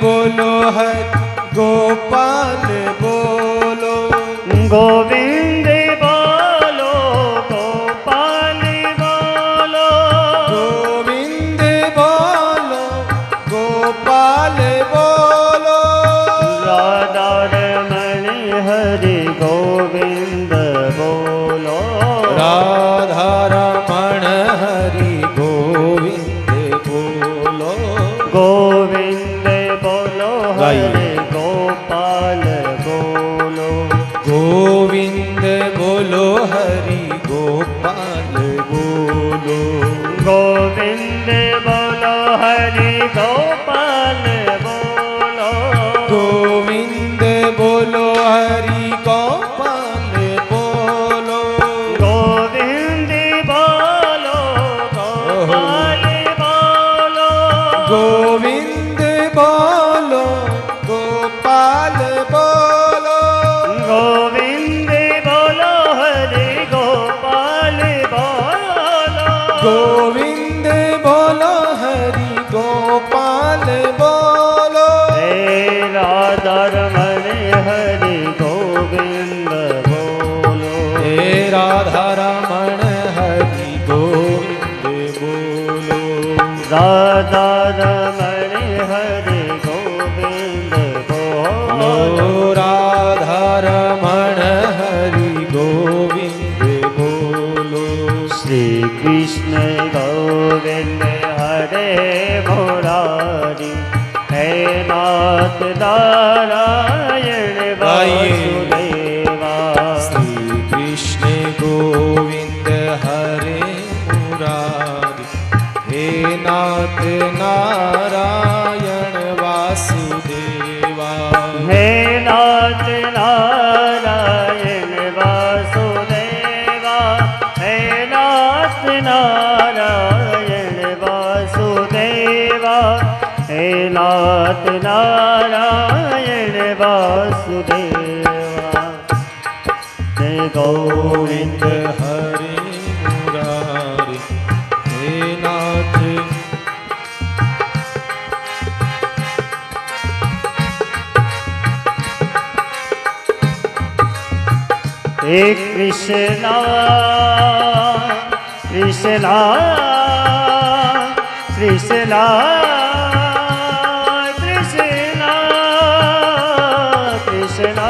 बोलो हरि गोपाल बोलो। गोविंद बोलो गोपाल बोलो। गोविंद बोलो गोपाल बोलो। राधा रमण हरि गोविंद बोलो। राधा रमण हरि गोविंद बोलो। गोविंद बोलो हरि गोपाल बोलो। गोविंद बोलो हरि गोपाल बोलो। गोविंद बोलो हरि गोपाल बोलो। गोविंद बोलो हरि गोपाल बोलो। गोविंद बोलो गोपाल बोलो। गोविंद बोलो गोपाल बोलो। गोविंद बोलो हरि गोपाल बोलो। गोविंद बोलो हरि गोपाल बोलो। हे राधा रमण हरि गोविंद बोलो। हे राधा रमण हरि गोविंद बोलो। राधा रमण हरि गोविंद बोलो। राधा रमण हरि गोविंद बोलो। श्री कृष्ण गोविंद हरे मुरारी। हे नाथ नारायण वासुदेवा। श्री कृष्ण गोविंद हरे मुरारी। हे नाथ नारायण वासुदेवा। हे नाथ नारायण वासुदेवा। हे नाथ नारायण वासुदेवा। हे नाथ नारायण वासुदेवा। जय गोविंद गोविंद हरे मुरारी। हे नाथ हे कृष्णा कृष्णा कृष्णा कृष्णा कृष्णा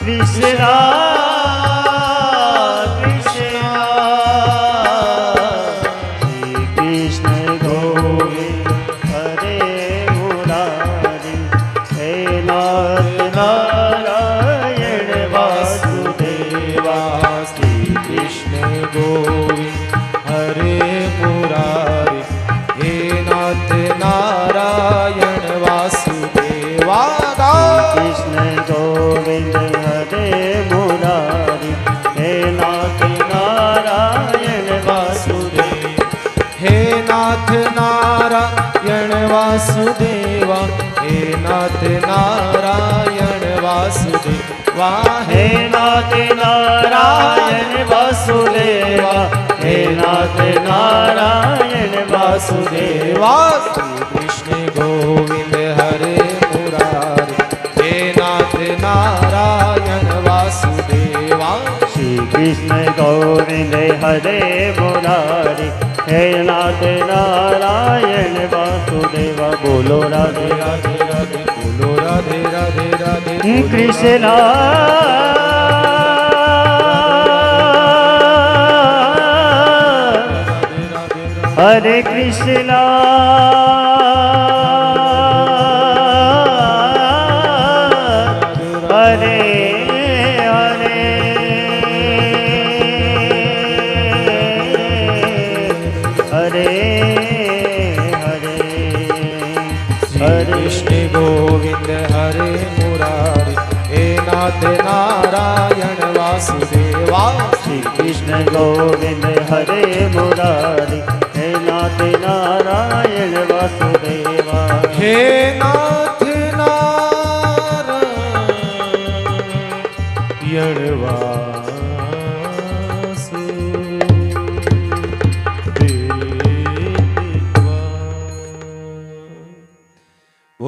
कृष्णा कृष्णा कृष्ण गोविंद हरे मुरारी। हे नाथ नारायण वासुदेवा। श्री कृष्ण गोविंद हरे मुरारी। हे नाथ नारायण वासुदेवा। कृष्ण गोविंद हरे मुरारी। हे नाथ नारायण वासुदेव। हे नाथ नारायण वासुदेवा। हे नाथ नारायण वासुदेवा। हे नाथ नारायण वासुदेवा। हे नाथ नारायण वासुदेवा। श्री कृष्ण गोविंद हरे मुरारी। हे नाथ नारायण वासुदेवा। श्री कृष्ण गोविंद हरे मुरारी। हे नाथ नारायण वासुदेवा। बोलो राधे राधे राधे बोलो राधे राधे राधे कृष्णा हरे कृष्णा हरे हरे हरे हरे कृष्ण गोविंद हरे मुरारी। हे नाथ नारायण वासुदेवा। श्री कृष्ण गोविंद हरे मुरारी। हे नाथ नारायण वासुदेवा। हे नाथ नारायण वासुदेवा।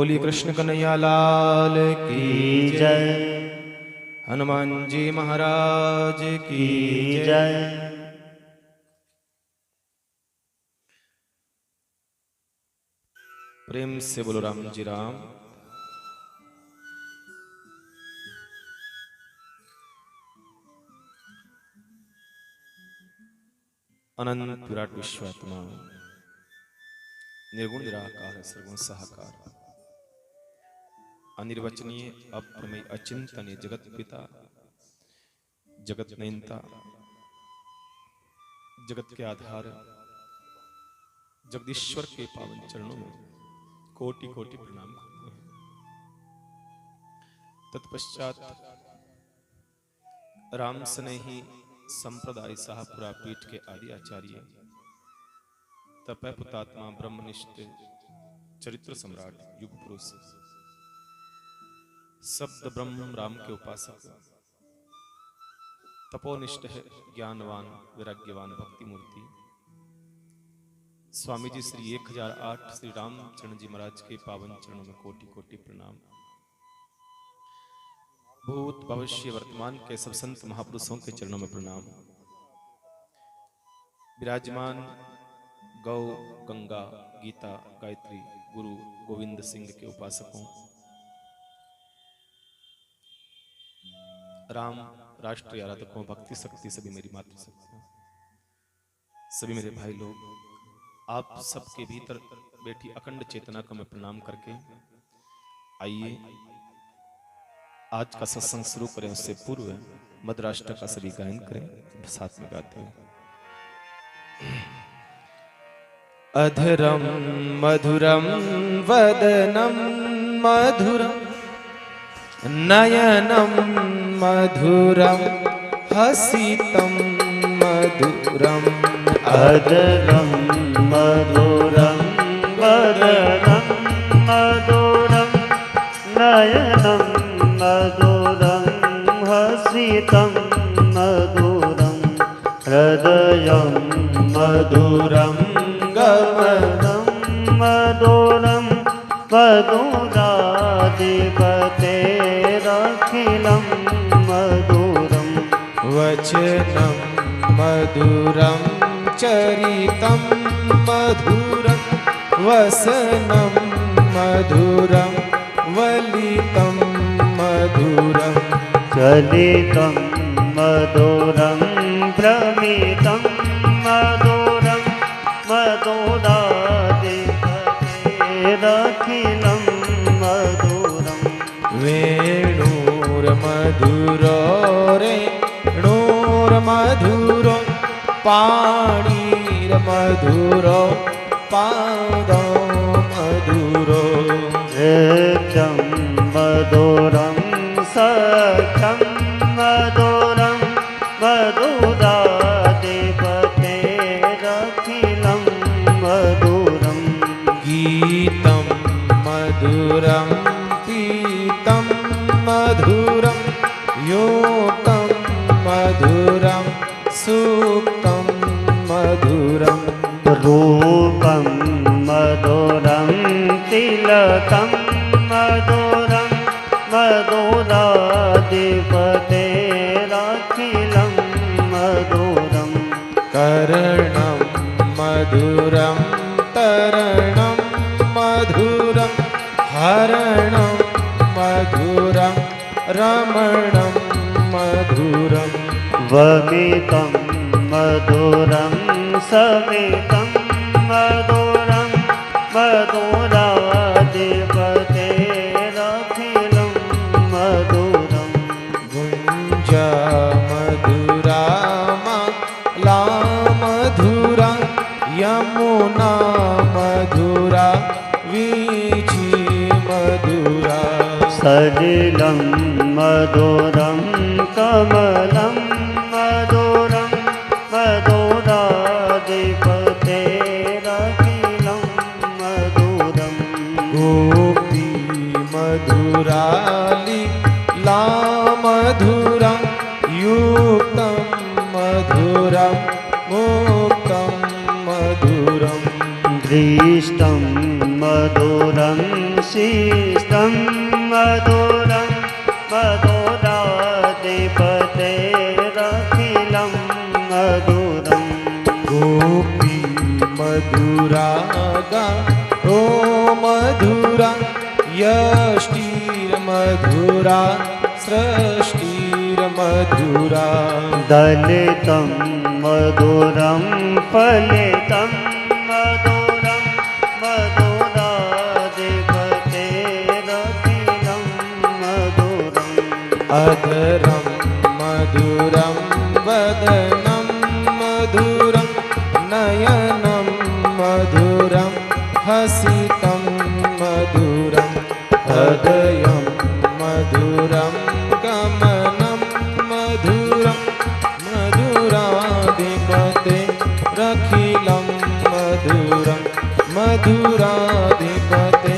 बोलिए कृष्ण कन्हैया लाल की की जय। जय। हनुमान जी महाराज की की जय। जय। प्रेम से बोलो राम जी राम। अनंत विराट विश्वात्मा निर्गुण निराकार सर्वगुण सहाकार अनिर्वचनीय अप्रमेय अचिंतनीय जगत पिता जगत नेता जगत के आधार जगदीश्वर के पावन चरणों में कोटि कोटि प्रणाम करते हैं। तत्पश्चात राम स्नेही संप्रदाय शाहपुरा पीठ के आदि आचार्य तपय पुतात्मा ब्रह्मनिष्ठ चरित्र सम्राट युग पुरुष शब्द ब्रह्म राम के उपासक तपोनिष्ठ है ज्ञानवान वैराग्यवान भक्ति मूर्ति स्वामी जी श्री 1008 श्री रामचरण जी महाराज के पावन चरणों में कोटि कोटि प्रणाम। भूत भविष्य वर्तमान के सब संत महापुरुषों के चरणों में प्रणाम। विराजमान गौ गंगा गीता गायत्री गुरु गोविंद सिंह के उपासकों, राम राष्ट्रीय आराधकों, भक्ति शक्ति सभी मेरी मातृशक्तियां, सभी मेरे भाई लोग, आप सबके भीतर बैठी अखंड चेतना को मैं प्रणाम करके आइए आज का सत्संग शुरू करें। उससे पूर्व मद्राष्ट्र का सभी गायन करें, साथ में गाते हैं। अधरम मधुरम वदनम मधुरम नयनम मधुरम हसितम मधुरम अधरम मधुरम वदनम मधुरम नयनम मधुरम हसितम मधुरम हृदयं मधुरं गमनं मधुरं मधुराधिपतेरखिलं मधुरं वचनं मधुरं चरितं मधुरं वसनं मधुरं वलितं मधुरं चलितं मधुरं भ्रमितं मधुरं मधुराधिपतेरखिलं मधुरं वेणुर्मधुरो रेणुर्मधुरो पाणिर्मधुरो पादो मधुरो नृत्यं मधुरं सख्यं मधुरं मधुराधिपतेरखिलं मधुरं गीतं मधुरं पीतं मधुरं योक्तं मधुरं सूक्तं मधुरं रूपं मधुरं तिलकं मधुरं मधुराधिपतेरखिलं मधुरं कर्णं मधुरं तरणं मधुरं हरणं मधुरं रमणं मधुरं वमितं मधुरं समितं मधुरं मधुराधिपतेरखिलं मधुरं गुञ्जा मधुरा माला मधुरा यमुना मधुरा वीची मधुरा सलिलं मधुरं कमलं मधुरं मधुराधिपतेरखिलं मधुरं गोपी मधुराली ला मधुरा युक्तं मधुरं मुक्तं मधुरं दृष्टं मधुरं विशिष्टं मधुरं मधुराधिपतेरखिलं मधुरम् गोपी मधुरा गारो मधुरा यष्टिर्मधुरा सृष्टिर्मधुरा दलितं मधुरं फलितं मधुरं मधुराधिपतेरखिलं मधुरम् अधरं मधुरं वदनं मधुरं नयनं मधुरं हसितं मधुरं हृदयं मधुरं गमनं मधुरं मधुराधिपते रखिलं मधुरं मधुराधिपते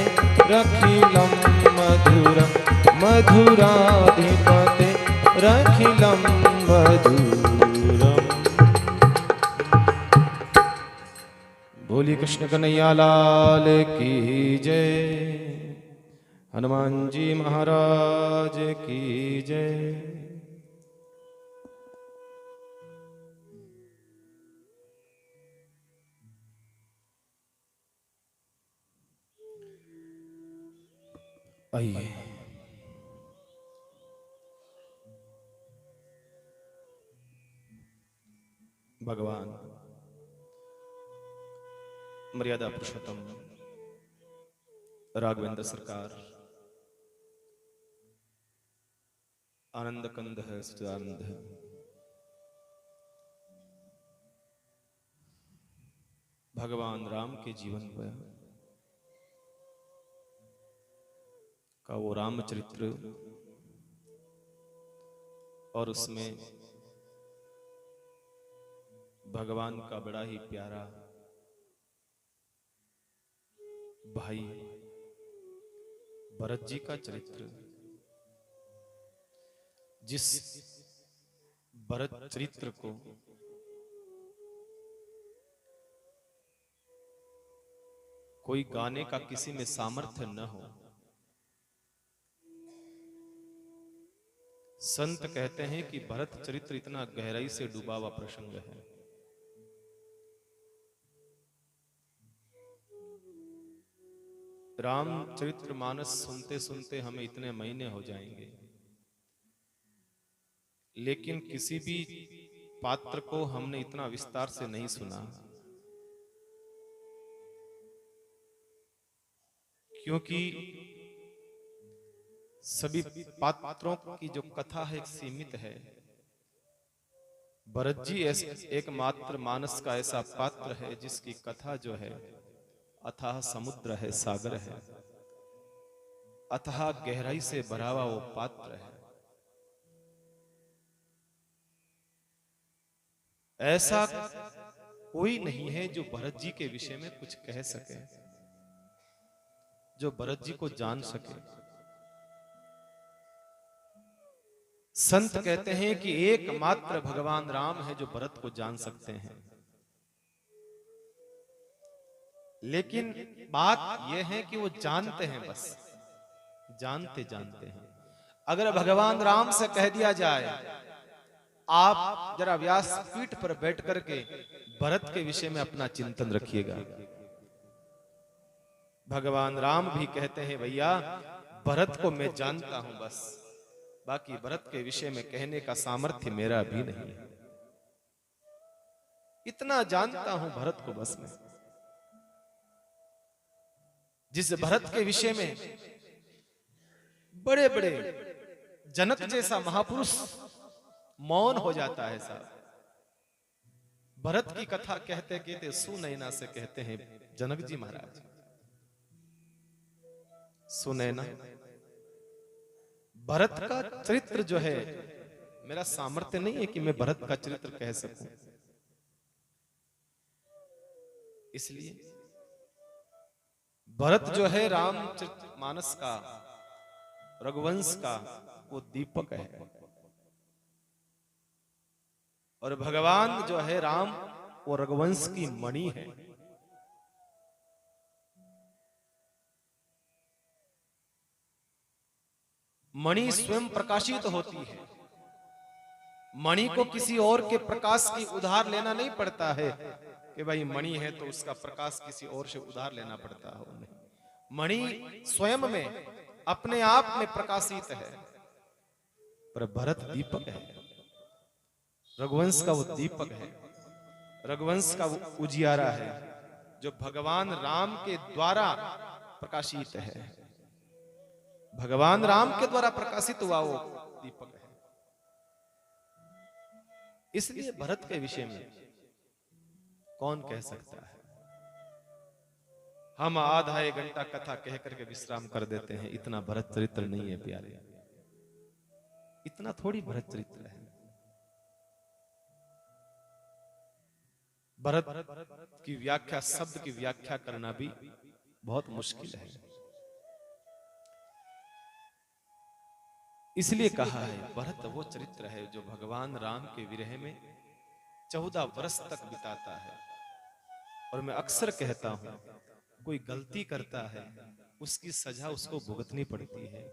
रखिलं मधुरं मधुराधिपते रखिलं मधुरम्। बोलिए कृष्ण कन्हैया लाल की जय, हनुमान जी महाराज की जय। आइए भगवान मर्यादा पुरुषोत्तम राघवेंद्र सरकार आनंद कंद है सच्चिदानंद है, भगवान राम के जीवन पर का वो रामचरित्र और उसमें भगवान का बड़ा ही प्यारा भाई भरत जी का चरित्र, जिस भरत चरित्र को कोई गाने का किसी में सामर्थ्य न हो, संत कहते हैं कि भरत चरित्र इतना गहराई से डूबा हुआ प्रसंग है। रामचरित्र मानस सुनते सुनते हमें इतने महीने हो जाएंगे, लेकिन किसी भी पात्र को हमने इतना विस्तार से नहीं सुना, क्योंकि सभी पात्रों की जो कथा है सीमित है। भरत जी एकमात्र मानस का ऐसा पात्र है जिसकी कथा जो है अथाह समुद्र है, सागर है, अथाह गहराई से भरा हुआ वो पात्र है। ऐसा कोई नहीं है जो भरत जी के विषय में कुछ कह सके, जो भरत जी को जान सके। संत कहते हैं कि एकमात्र भगवान राम है जो भरत को जान सकते हैं, लेकिन बात यह है कि वो जानते हैं, बस जानते जानते हैं। अगर भगवान राम से कह दिया जाए आप जरा व्यास पीठ पर बैठ करके भरत के विषय में अपना चिंतन रखिएगा, भगवान राम भी कहते हैं भैया भरत को मैं जानता हूं, बस बाकी भरत के विषय में कहने का सामर्थ्य मेरा भी नहीं है। इतना जानता हूं भरत को बस मैं। जिस भरत के विषय में बड़े बड़े जनक जैसा महापुरुष मौन हो जाता है साहब, भरत की कथा कहते कहते सुनैना से कहते हैं जनक जी महाराज, सुनैना भरत का चरित्र जो है, मेरा सामर्थ्य नहीं है कि मैं भरत का चरित्र कह सकूं, इसलिए भरत जो है रामचरितमानस का, रघुवंश का वो दीपक है, और भगवान जो है राम वो रघुवंश की मणि है। मणि स्वयं प्रकाशित होती है। मणि को किसी और के प्रकाश की उधार लेना नहीं पड़ता है कि भाई मणि है तो उसका प्रकाश किसी और से उधार लेना पड़ता हो, नहीं। मणि स्वयं में अपने आप में प्रकाशित है। पर भरत दीपक है, रघुवंश का वो दीपक है, रघुवंश का वो उजियारा है, जो भगवान राम के द्वारा प्रकाशित है। भगवान राम के द्वारा प्रकाशित हुआ वो दीपक है। इसलिए भरत के विषय में कौन कह सकता है? हम आधा एक घंटा कथा कह करके विश्राम कर देते हैं। इतना भरत चरित्र नहीं है प्यारे, इतना थोड़ी भरत चरित्र है। भरत की व्याख्या, शब्द की व्याख्या करना भी बहुत मुश्किल है। इसलिए कहा है भरत वो चरित्र है जो भगवान राम के विरह में 14 वर्ष तक बिताता है। और मैं अक्सर कहता हूं, कोई गलती करता है उसकी सजा उसको भुगतनी पड़ती है।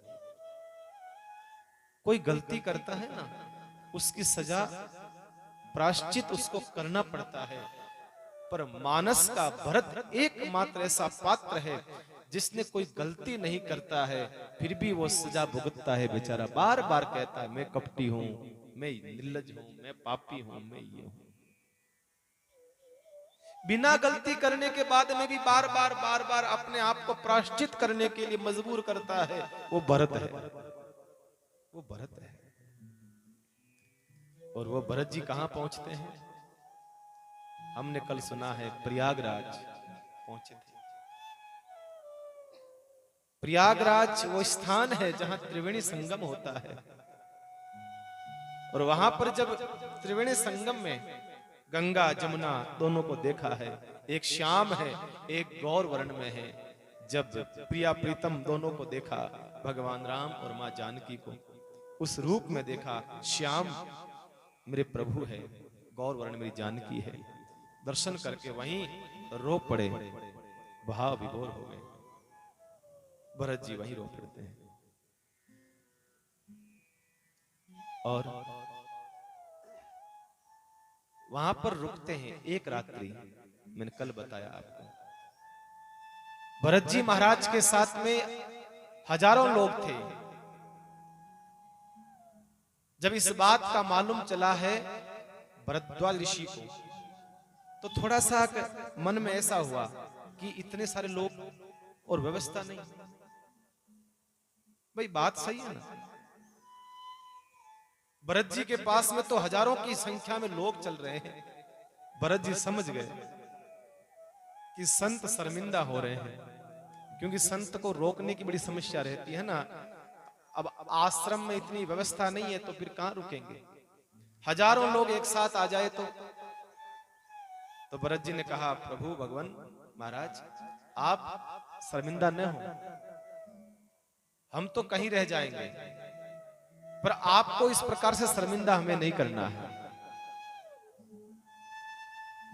कोई गलती करता है ना, उसकी सजा, प्रायश्चित उसको करना पड़ता है। पर मानस का भरत एकमात्र ऐसा पात्र है जिसने कोई गलती नहीं करता है, फिर भी वो सजा भुगतता है। बेचारा बार बार कहता है मैं कपटी हूं, मैं निर्लज हूं, मैं पापी हूं, मैं ये हूं। बिना गलती करने के बाद में भी बार बार अपने आप को प्रायश्चित करने के लिए मजबूर करता है। वो भरत है, वो भरत है। और वो भरत जी कहां पहुंचते हैं? हमने कल सुना है प्रयागराज पहुंचे थे। प्रयागराज वो स्थान है जहां त्रिवेणी संगम होता है। और वहां पर जब त्रिवेणी संगम में गंगा जमुना दोनों को देखा है, एक श्याम है एक गौर वर्ण में है। जब प्रिया प्रीतम दोनों को देखा, भगवान राम और मां जानकी को उस रूप में देखा, श्याम मेरे प्रभु है, गौर वर्ण मेरी जानकी है। दर्शन करके वहीं रो पड़े, भाव विभोर हो गए। भरत जी वहीं रो पड़ते हैं। और वहां पर रुकते हैं एक रात्रि। मैंने कल बताया आपको, भरत जी महाराज के साथ में हजारों लोग थे। जब इस बात का मालूम चला है भरद्वाज ऋषि को, तो थोड़ा सा मन में ऐसा हुआ कि इतने सारे लोग और व्यवस्था नहीं। भाई बात सही है ना, भरत जी के पास में तो हजारों की संख्या में लोग चल रहे हैं। भरत जी समझ गए कि संत शर्मिंदा हो रहे हैं, क्योंकि संत को रोकने की बड़ी समस्या रहती है ना। अब आश्रम में इतनी व्यवस्था नहीं है तो फिर कहां रुकेंगे? हजारों लोग एक साथ आ जाए तो भरत जी ने कहा, प्रभु भगवान महाराज आप शर्मिंदा न हो, हम तो कहीं रह जाएंगे, पर आपको इस प्रकार से शर्मिंदा हमें नहीं करना है।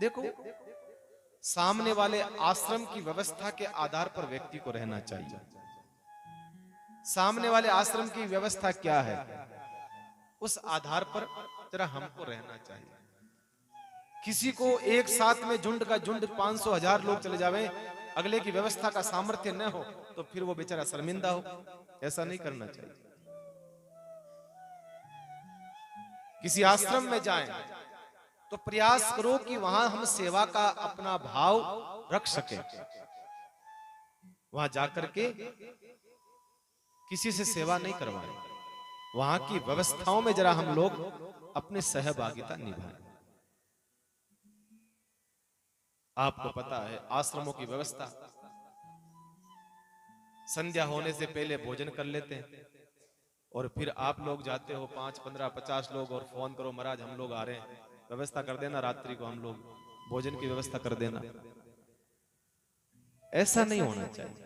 देखो, सामने वाले आश्रम की व्यवस्था के आधार पर व्यक्ति को रहना चाहिए। सामने वाले आश्रम की व्यवस्था क्या है, उस आधार पर जरा हमको रहना चाहिए। किसी को एक साथ में झुंड का झुंड 500,000 लोग चले जावे, अगले की व्यवस्था का सामर्थ्य न हो, तो फिर वो बेचारा शर्मिंदा हो। ऐसा नहीं करना चाहिए। किसी आश्रम में जाएं तो प्रयास करो कि वहां हम सेवा का अपना भाव रख सके। वहां जाकर के किसी से सेवा नहीं करवाएं, वहां की व्यवस्थाओं में जरा हम लोग अपनी सहभागिता निभाएं। आपको पता है आश्रमों की व्यवस्था, संध्या होने से पहले भोजन कर लेते हैं और फिर आप लोग जाते हो 5, 15, 50 लोग और फोन करो, महाराज हम लोग आ रहे हैं, व्यवस्था कर देना, रात्रि को हम लोग भोजन की व्यवस्था कर देना। ऐसा नहीं होना चाहिए।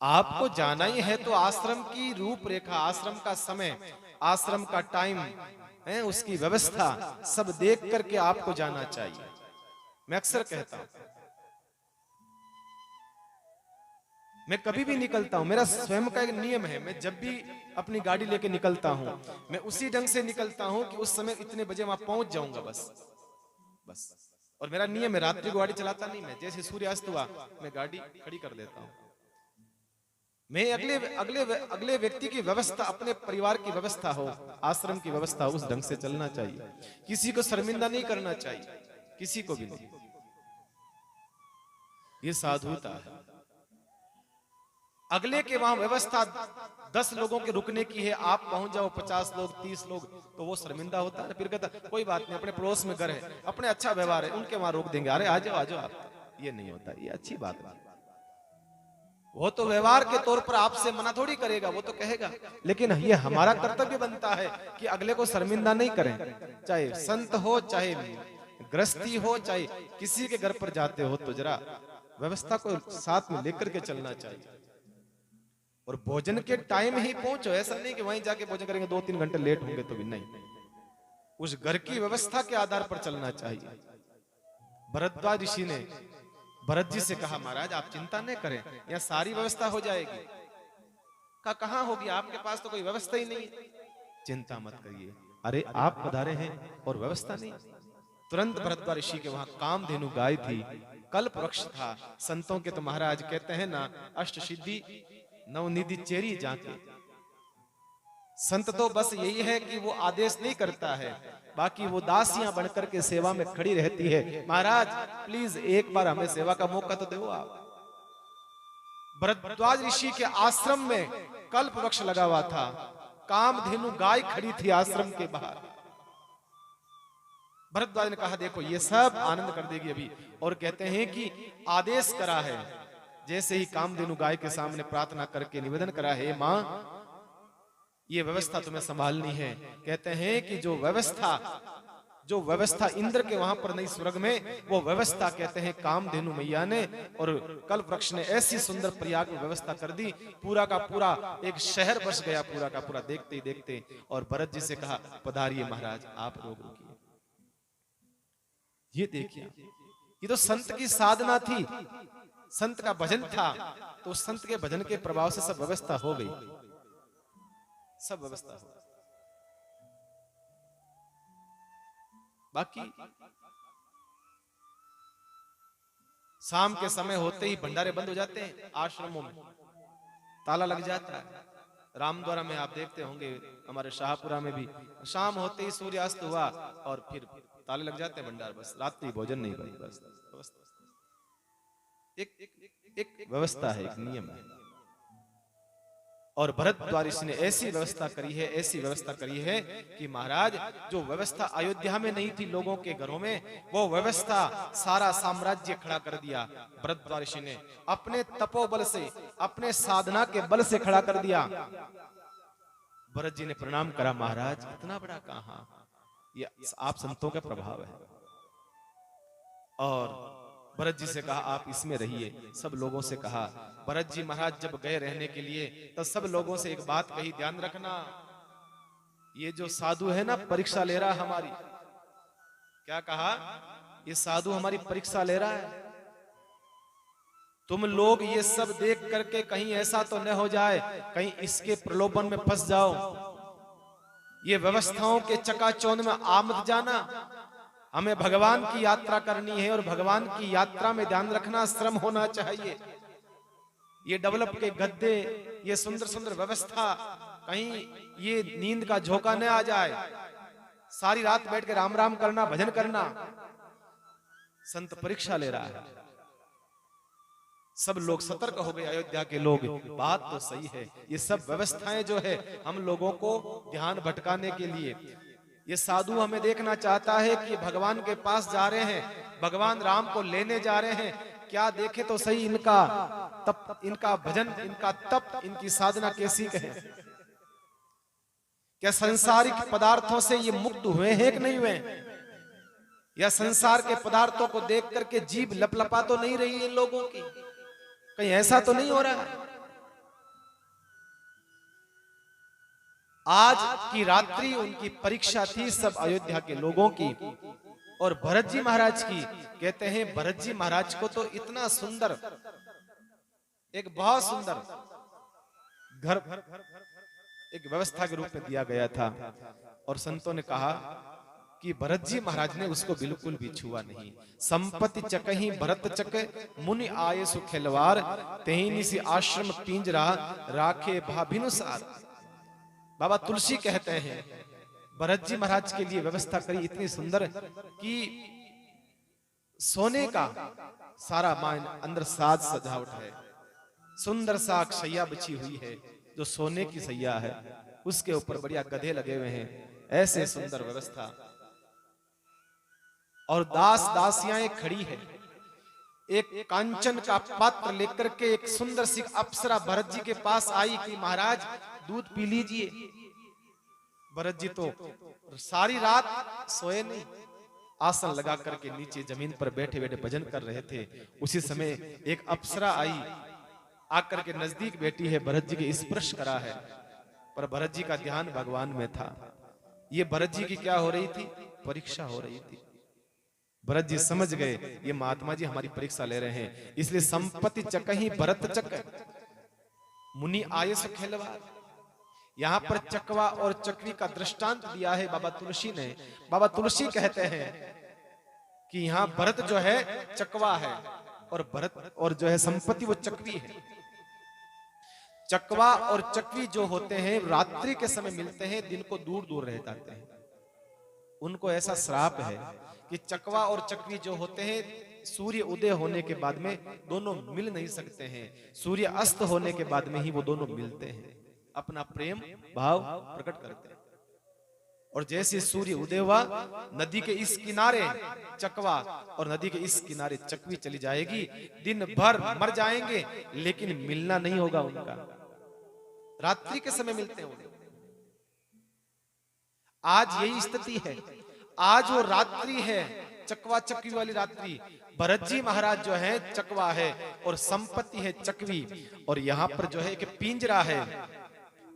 आपको जाना ही है तो आश्रम की रूपरेखा, आश्रम का समय, आश्रम का टाइम है, उसकी व्यवस्था सब देख करके आपको जाना चाहिए। मैं अक्सर कहता हूं, मैं कभी भी निकलता हूं, मेरा स्वयं का एक नियम है, मैं जब भी अपनी गाड़ी लेके निकलता हूं, मैं उसी ढंग से निकलता हूं कि उस समय इतने बजे वहां पहुंच जाऊंगा बस। और मेरा नियम है, रात्रि को गाड़ी चलाता नहीं मैं, जैसे सूर्यास्त हुआ मैं गाड़ी खड़ी कर देता हूं। मैं अगले व्यक्ति की व्यवस्था, अपने परिवार की व्यवस्था हो, आश्रम की व्यवस्था हो, उस ढंग से चलना चाहिए। किसी को शर्मिंदा नहीं करना चाहिए, किसी को भी नहीं। ये साधुता है। अगले के वहां व्यवस्था 10 लोगों के रुकने की है, आप पहुंच जाओ 50 लोग 30 लोग, तो वो शर्मिंदा होता है। फिर कहता कोई बात नहीं, अपने पड़ोस में घर है, अपने अच्छा व्यवहार है, उनके वहां रोक देंगे, अरे आ जाओ आप। ये नहीं होता, ये अच्छी बात है। वो तो व्यवहार के तौर पर आपसे मना थोड़ी करेगा, वो तो कहेगा, लेकिन ये हमारा कर्तव्य बनता है कि अगले को शर्मिंदा नहीं करें। चाहे संत हो, चाहे गृहस्थी हो, चाहे किसी के घर पर जाते हो, तो जरा व्यवस्था को साथ में लेकर के चलना चाहिए। और भोजन के टाइम ही पहुंचो, ऐसा नहीं कि वहीं जाके भोजन करेंगे 2-3 घंटे लेट होंगे तो भी नहीं। उस घर की व्यवस्था के आधार पर चलना चाहिए। भरद्वाज ऋषि ने भरत जी से कहा, महाराज आप चिंता नहीं करें, यहाँ सारी व्यवस्था हो जाएगी। कहाँ होगी, आपके पास तो कोई व्यवस्था ही नहीं। चिंता मत करिए, अरे आप पधारे हैं और व्यवस्था नहीं। तुरंत भरद्वाज ऋषि के वहां कामधेनु गाय थी, कल्प वृक्ष था। संतों के तो महाराज कहते हैं ना, अष्ट सिद्धि नवनिधि चेरी जाके। संत तो बस यही है कि वो आदेश नहीं करता है, बाकी वो दासियां बनकर के सेवा में खड़ी रहती है। महाराज प्लीज एक बार हमें सेवा का मौका तो दो आप। भरद्वाज ऋषि के आश्रम में कल्प वृक्ष लगा हुआ था, कामधेनु गाय खड़ी थी आश्रम के बाहर। भरद्वाज ने कहा देखो ये सब आनंद कर देगी अभी, और कहते हैं कि आदेश करा है। जैसे ही कामधेनु गाय के सामने प्रार्थना करके निवेदन करा है, मां ये व्यवस्था तुम्हें संभालनी है। कहते हैं कि जो व्यवस्था इंद्र के वहां पर नहीं स्वर्ग में, वो व्यवस्था कहते हैं कामधेनु मैया ने और कल्प वृक्ष ने ऐसी सुंदर प्रयाग में व्यवस्था कर दी, पूरा का पूरा एक शहर बस गया, पूरा का पूरा देखते ही देखते। और भरत जी से कहा पधारिए महाराज, आप रोक रुकिए। ये देखिए, ये तो संत की साधना थी, संत का भजन था, तो संत के भजन के प्रभाव से सब व्यवस्था हो गई, सब व्यवस्था हो। बाकी शाम के समय होते ही भंडारे बंद हो जाते हैं, आश्रमों में ताला लग जाता है। रामद्वारा में आप देखते होंगे, हमारे शाहपुरा में भी शाम होते ही सूर्यास्त हुआ और फिर ताले लग जाते हैं भंडार, बस रात्रि भोजन नहीं बनी, बस एक व्यवस्था है, एक नियम है। और भरद्वाज ऋषि ने ऐसी व्यवस्था करी है, ऐसी व्यवस्था करी है कि महाराज जो व्यवस्था अयोध्या में नहीं थी लोगों के घरों में, वो व्यवस्था सारा साम्राज्य खड़ा कर दिया भरद्वाज ऋषि ने, अपने तपोबल से, अपने साधना के बल से खड़ा कर दिया। भरत जी ने प्रणाम करा, महाराज इतना बड़ा कहां, ये आप संतों का प्रभाव है। और भरत जी से कहा आप इसमें रहिए, सब लोगों से कहा। भरत जी महाराज जब गए रहने के लिए, तो सब लोगों से एक बात कही, ध्यान रखना, ये जो साधु है ना परीक्षा ले रहा हमारी। क्या कहा? ये साधु हमारी परीक्षा ले रहा है। तुम लोग ये सब देख करके कहीं ऐसा तो न हो जाए, कहीं इसके प्रलोभन में फंस जाओ, ये व्यवस्थाओं के चकाचौंध में आ मत जाना। हमें भगवान की यात्रा करनी है, और भगवान की यात्रा में ध्यान रखना श्रम होना चाहिए। ये डेवलप के गद्दे, ये सुंदर सुंदर व्यवस्था, कहीं ये नींद का झोंका न आ जाए। सारी रात बैठ के राम राम करना, भजन करना। संत परीक्षा ले रहा है। सब लोग सतर्क हो गए, अयोध्या के लोग। बात तो सही है, ये सब व्यवस्थाएं जो है हम लोगों को ध्यान भटकाने के लिए। ये साधु हमें देखना चाहता है कि भगवान के पास जा रहे हैं, भगवान राम को लेने जा रहे हैं। क्या देखे तो सही इनका तप, इनका भजन, इनका तप, इनकी साधना कैसी कहे। क्या संसारिक पदार्थों से ये मुक्त हुए हैं कि नहीं हुए, या संसार के पदार्थों को देख करके जीभ लपलपा तो नहीं रही इन लोगों की, कहीं ऐसा तो नहीं हो रहा है। आज की रात्रि उनकी परीक्षा थी, सब अयोध्या के लोगों की और भरत जी महाराज की। कहते हैं भरत जी महाराज को तो इतना सुंदर एक बहुत सुंदर घर एक व्यवस्था के रूप में दिया गया था और संतों ने कहा कि भरत जी महाराज ने उसको बिल्कुल भी छुआ नहीं। संपत्ति चकही भरत चक मुनि आये सुखेलवार, तेही निसी आश्रम पिंजरा राखे भाभिनुसार। बाबा तुलसी कहते हैं भरत जी महाराज के लिए व्यवस्था करी इतनी सुंदर कि सोने का सारा मान अंदर साज सजावट है, सुंदर सा शैया बिछी हुई है जो सोने की सैया है, उसके ऊपर बढ़िया गधे लगे हुए हैं, ऐसे सुंदर व्यवस्था। और दास दासियां खड़ी है, एक कांचन का पात्र लेकर के एक सुंदर सी अप्सरा भरत जी के पास आई कि महाराज दूध पी लीजिए। भरत जी तो सारी रात सोए नहीं, आसन लगा करके नीचे जमीन पर बैठे बैठे भजन कर रहे थे। उसी समय एक अप्सरा आई, आकर के नजदीक बैठी है, भरत जी के स्पर्श करा है, पर भरत जी का ध्यान भगवान में था। ये भरत जी की क्या हो रही थी? परीक्षा हो रही थी। भरत जी समझ गए ये महात्मा जी हमारी परीक्षा ले रहे हैं, इसलिए संपत्ति चकही भरत चक मुनि आये सुखेलवार। यहां पर चकवा और चकवी का दृष्टांत दिया है बाबा तुलसी ने। बाबा तुलसी कहते हैं कि यहां भरत जो है चकवा है और भरत और जो है संपत्ति वो चकवी है। चकवा और चकवी जो होते हैं रात्रि के समय मिलते हैं, दिन को दूर दूर रह जाते हैं। उनको ऐसा श्राप है कि चकवा और चकवी जो होते हैं सूर्य उदय होने के बाद में दोनों मिल नहीं सकते हैं, सूर्य अस्त होने के बाद में ही वो दोनों मिलते हैं, अपना प्रेम भाव प्रकट करते हैं। और जैसे सूर्य उदय हुआ, नदी के इस किनारे चकवा और नदी के इस किनारे चकवी चली जाएगी, दिन भर मर जाएंगे लेकिन मिलना नहीं होगा उनका, रात्रि के समय मिलते हैं। आज यही स्थिति है, आज वो रात्रि है, चकवा चकवी वाली रात्रि। भरत जी महाराज जो है चकवा है और संपत्ति है चकवी, और यहां पर जो है कि पिंजरा है,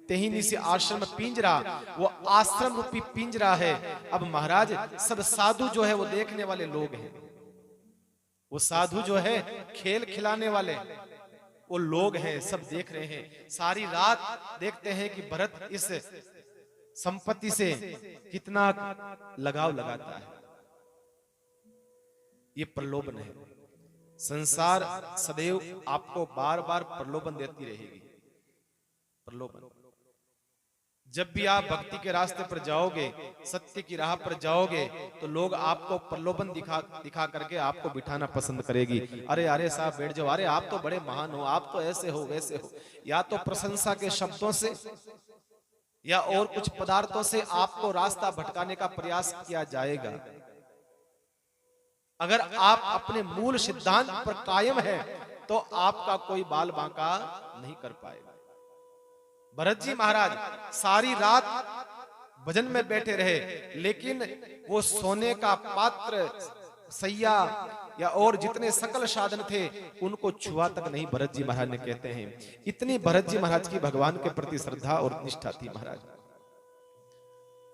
तेहिनी से आश्रम पिंजरा, वो आश्रम रूपी पिंजरा है। अब महाराज सब साधु जो है वो देखने वाले लोग हैं, वो साधु जो है खेल खिलाने वाले वो लोग हैं, सब देख रहे हैं। सारी रात देखते हैं कि भरत इस संपत्ति से कितना लगाव लगाता है। ये प्रलोभन है, संसार सदैव आपको बार बार प्रलोभन देती रहेगी। प्रलोभन, जब भी आप भक्ति के रास्ते पर जाओगे, सत्य की राह पर जाओगे, तो लोग आपको प्रलोभन दिखा करके आपको बिठाना पसंद करेगी। अरे अरे साहब बैठ जाओ, अरे आप तो बड़े महान हो, आप तो ऐसे हो वैसे हो। या तो प्रशंसा के शब्दों से या और कुछ पदार्थों से आपको रास्ता भटकाने का प्रयास किया जाएगा। अगर आप अपने मूल सिद्धांत पर कायम है तो आपका कोई बाल बांका नहीं कर पाएगा। भरत जी महाराज सारी रात भजन में बैठे रहे, लेकिन वो सोने का पात्र, सैया या और जितने सकल साधन थे उनको छुआ तक नहीं। भरत जी महाराज ने कहते हैं इतनी भरत जी महाराज की भगवान के प्रति श्रद्धा और निष्ठा थी। महाराज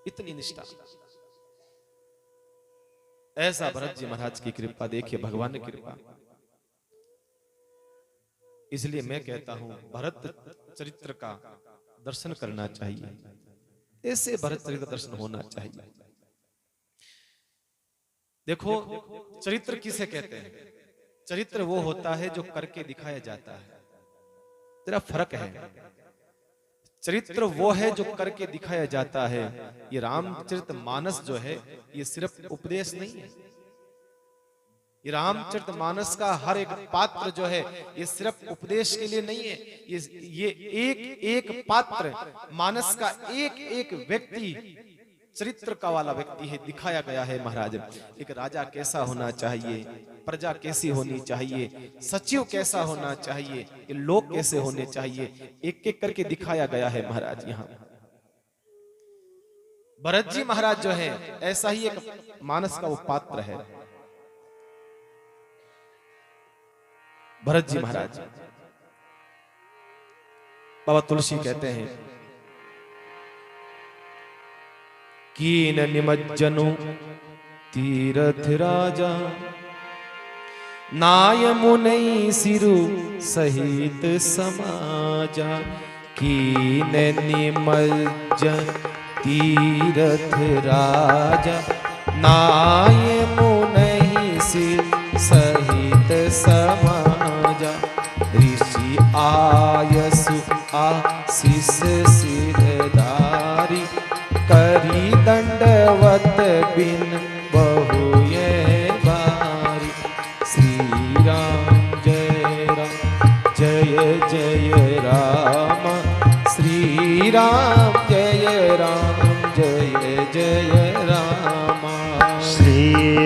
इतनी निष्ठा, ऐसा भरत जी महाराज की कृपा देखिए, भगवान की कृपा। इसलिए मैं कहता हूं भरत चरित्र का दर्शन करना चाहिए, ऐसे भरत चरित्र का दर्शन होना चाहिए। देखो चरित्र किसे कहते हैं? चरित्र वो होता है जो करके दिखाया जाता है, तेरा फर्क है। चरित्र वो है जो करके दिखाया जाता है। ये रामचरितमानस जो है ये सिर्फ उपदेश नहीं है, ये रामचरितमानस का हर एक पात्र जो है ये सिर्फ उपदेश के लिए नहीं है। ये एक एक पात्र, मानस का एक एक व्यक्ति चरित्र का वाला व्यक्ति है, दिखाया गया है। महाराज एक राजा कैसा होना चाहिए, प्रजा कैसी होनी चाहिए, सचिव कैसा होना चाहिए, ये लोग कैसे होने चाहिए, एक एक करके दिखाया गया है। महाराज यहाँ भरत जी महाराज जो है ऐसा ही एक मानस का वो पात्र है। भरत जी महाराज, बाबा तुलसी कहते हैं कीन निमज्जनु तीरथ राजा नाय मुनि सिरु सहित समाजा, कीन निमज्ज तीरथ राजा। नाय मुनि सिर सहित समाजा, ऋषि आयसु आशीष सिरधारी। करी दंडवत बिन बहु ये बारी। श्री राम जय जय राम। श्री राम जय जय राम। श्री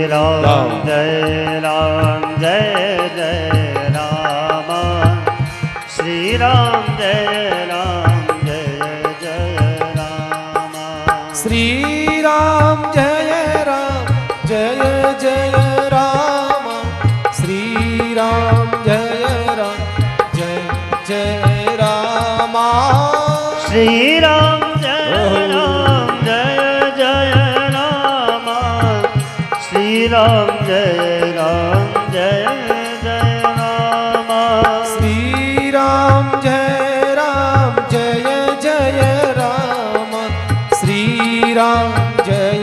राम जय जय राम। श्री राम जय जय राम। श्री राम जय जय राम। श्री राम जय जय राम। श्री राम जय जय राम। श्री राम जय जय राम। श्री राम जय जय राम। श्री राम जय जय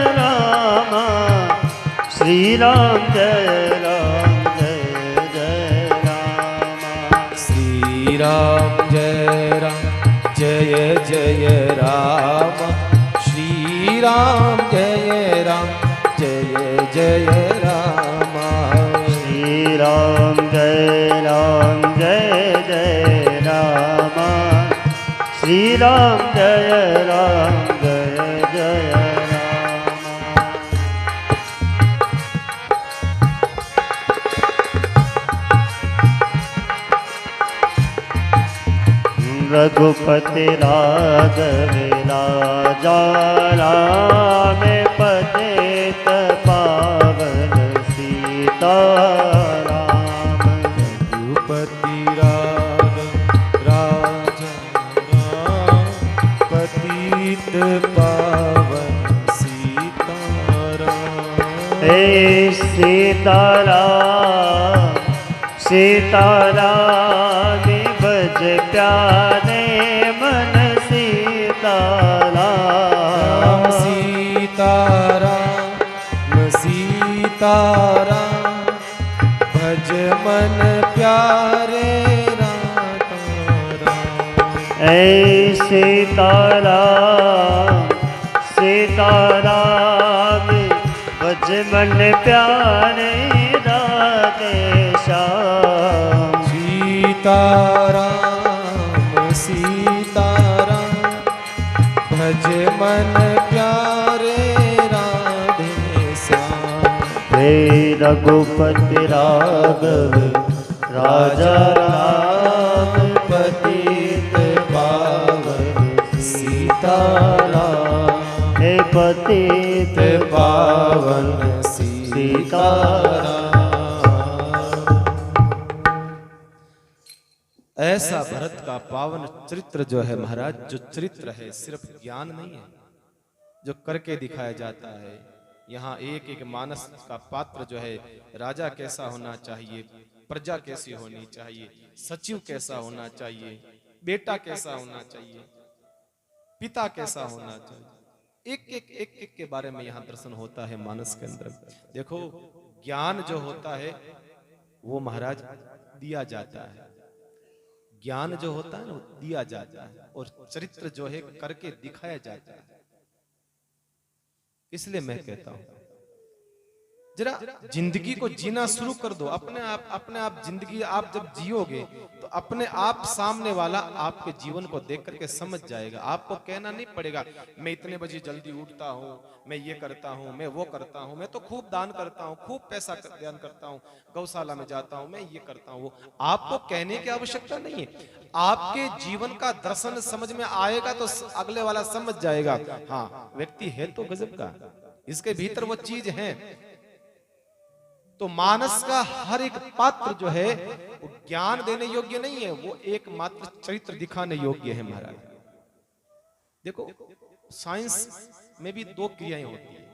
राम। श्री राम जय जय राम। श्री राम जय जय राम। श्री राम जय जय राम। श्री राम जय जय राम। श्री राम जय जय राम। श्री राम जय जय राम। रघुपति राघव राजा राम। पतित पावन सीताराम। रघुपति राजा राम। पतित पावन सीताराम। हे सीताराम सीताराम। भज प्यारे मन सीताराम। सीताराम सीताराम। भज मन प्यारे राधा राम। ऐ सीताराम सीताराम। भज मन प्यारे राधे श्याम। सीताराम सीताराम। भज मन प्यारे राधे श्याम। हे रघुपति राघव राजा राम। पतित पावन सीताराम। हे पतित पावन सीताराम। ऐसा भरत का पावन चरित्र जो है महाराज, जो चरित्र है सिर्फ ज्ञान नहीं है जो करके दिखाया जाता है। यहाँ एक एक मानस का पात्र जो है, राजा कैसा होना चाहिए, प्रजा कैसी होनी चाहिए, सचिव कैसा होना चाहिए, बेटा कैसा होना चाहिए, पिता कैसा होना चाहिए, एक के बारे में यहाँ दर्शन होता है मानस के अंदर। देखो ज्ञान जो होता है वो महाराज दिया जाता है, ज्ञान जो होता है ना वो दिया जाता है, और चरित्र जो है करके दिखाया जाता है। इसलिए मैं कहता हूं जरा जिंदगी को जीना शुरू कर दो। अपने आप जिंदगी आप जब जियोगे तो अपने आप सामने वाला आपके जीवन को देख करके समझ जाएगा। आपको कहना नहीं पड़ेगा मैं इतने बजे जल्दी उठता हूँ, मैं ये करता हूँ, मैं वो करता हूँ, मैं तो खूब दान करता हूँ, खूब पैसा दान करता हूँ, गौशाला में जाता हूँ, मैं ये करता हूँ। आपको कहने की आवश्यकता नहीं है। आपके जीवन का दर्शन समझ में आएगा तो अगले वाला समझ जाएगा, हाँ व्यक्ति है तो गजब का, इसके भीतर वो चीज है। तो मानस का हर एक पात्र जो है वो ज्ञान देने योग्य नहीं है, वो एकमात्र चरित्र दिखाने योग्य है महाराज। देखो साइंस में भी दो क्रियाएं होती है,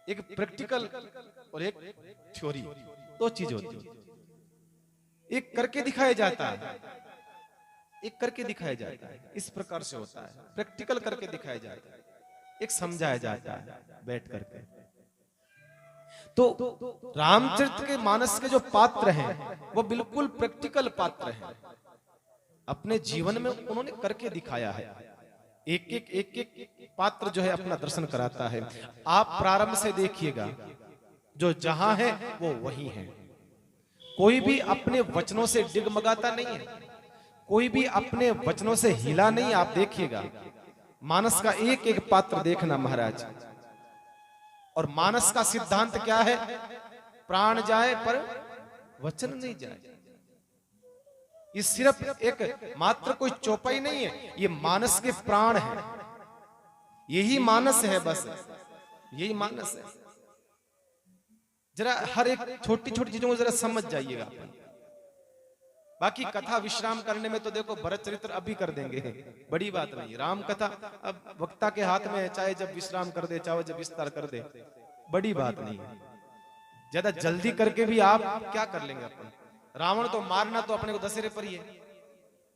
एक प्रैक्टिकल और एक थ्योरी, दो चीज होती है। एक करके दिखाया जाता है, एक करके दिखाया जाता है, इस प्रकार से होता है। प्रैक्टिकल करके दिखाया जाता है, एक समझाया जाता है बैठ करके। तो रामचरित के मानस के जो पात्र हैं वो बिल्कुल प्रैक्टिकल पात्र हैं। अपने जीवन में उन्होंने करके दिखाया है। एक एक पात्र जो है अपना दर्शन कराता है। आप प्रारंभ से देखिएगा, जो जहां है वो वही है। कोई भी अपने वचनों से डिगमगाता नहीं है, कोई भी अपने वचनों से हिला नहीं। आप देखिएगा मानस का एक एक पात्र देखना महाराज। और मानस का सिद्धांत क्या है? प्राण जाए पर वचन नहीं जाए। ये सिर्फ एक मात्र कोई चौपाई नहीं है, ये मानस के प्राण है। यही मानस है, बस यही मानस है। जरा हर एक छोटी छोटी चीजों को जरा समझ जाइएगा। बाकी कथा विश्राम करने में तो देखो भरत चरित्र अभी कर देंगे, बड़ी बात नहीं। राम कथा अब वक्ता के हाथ में है, चाहे जब विश्राम कर दे चाहे जब विस्तार कर दे, बड़ी बात नहीं है। ज्यादा जल्दी करके भी आप क्या कर लेंगे अपन? रावण तो मारना तो अपने को दशहरे पर ही है,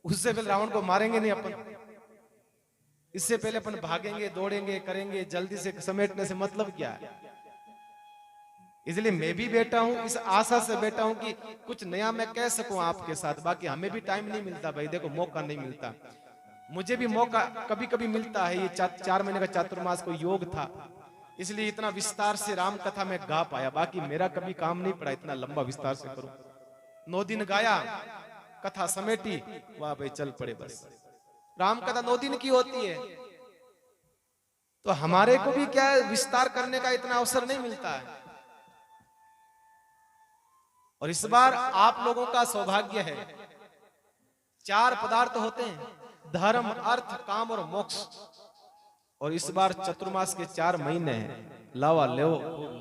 उससे पहले रावण को मारेंगे नहीं अपन। इससे पहले अपन भागेंगे दौड़ेंगे करेंगे, जल्दी से समेटने से मतलब क्या है? इसलिए मैं भी बैठा हूं इस आशा से बैठा हूं कि कुछ नया मैं कह सकूं आपके साथ। बाकी हमें भी टाइम नहीं मिलता भाई, देखो मौका नहीं मिलता। मुझे भी मौका कभी कभी मिलता है। ये 4 महीने का चातुर्मास को योग था, इसलिए इतना विस्तार से राम कथा में गा पाया। बाकी मेरा कभी काम नहीं पड़ा इतना लंबा विस्तार से करूं। 9 दिन गाया, कथा समेटी, वाह भाई चल पड़े बस। राम कथा 9 दिन की होती है, तो हमारे को भी क्या विस्तार करने का इतना अवसर नहीं मिलता है। और इस बार आप लोगों का सौभाग्य है, 4 पदार्थ होते हैं, धर्म अर्थ काम और मोक्ष। और इस बार चतुर्मास के 4 महीने हैं, लावा ले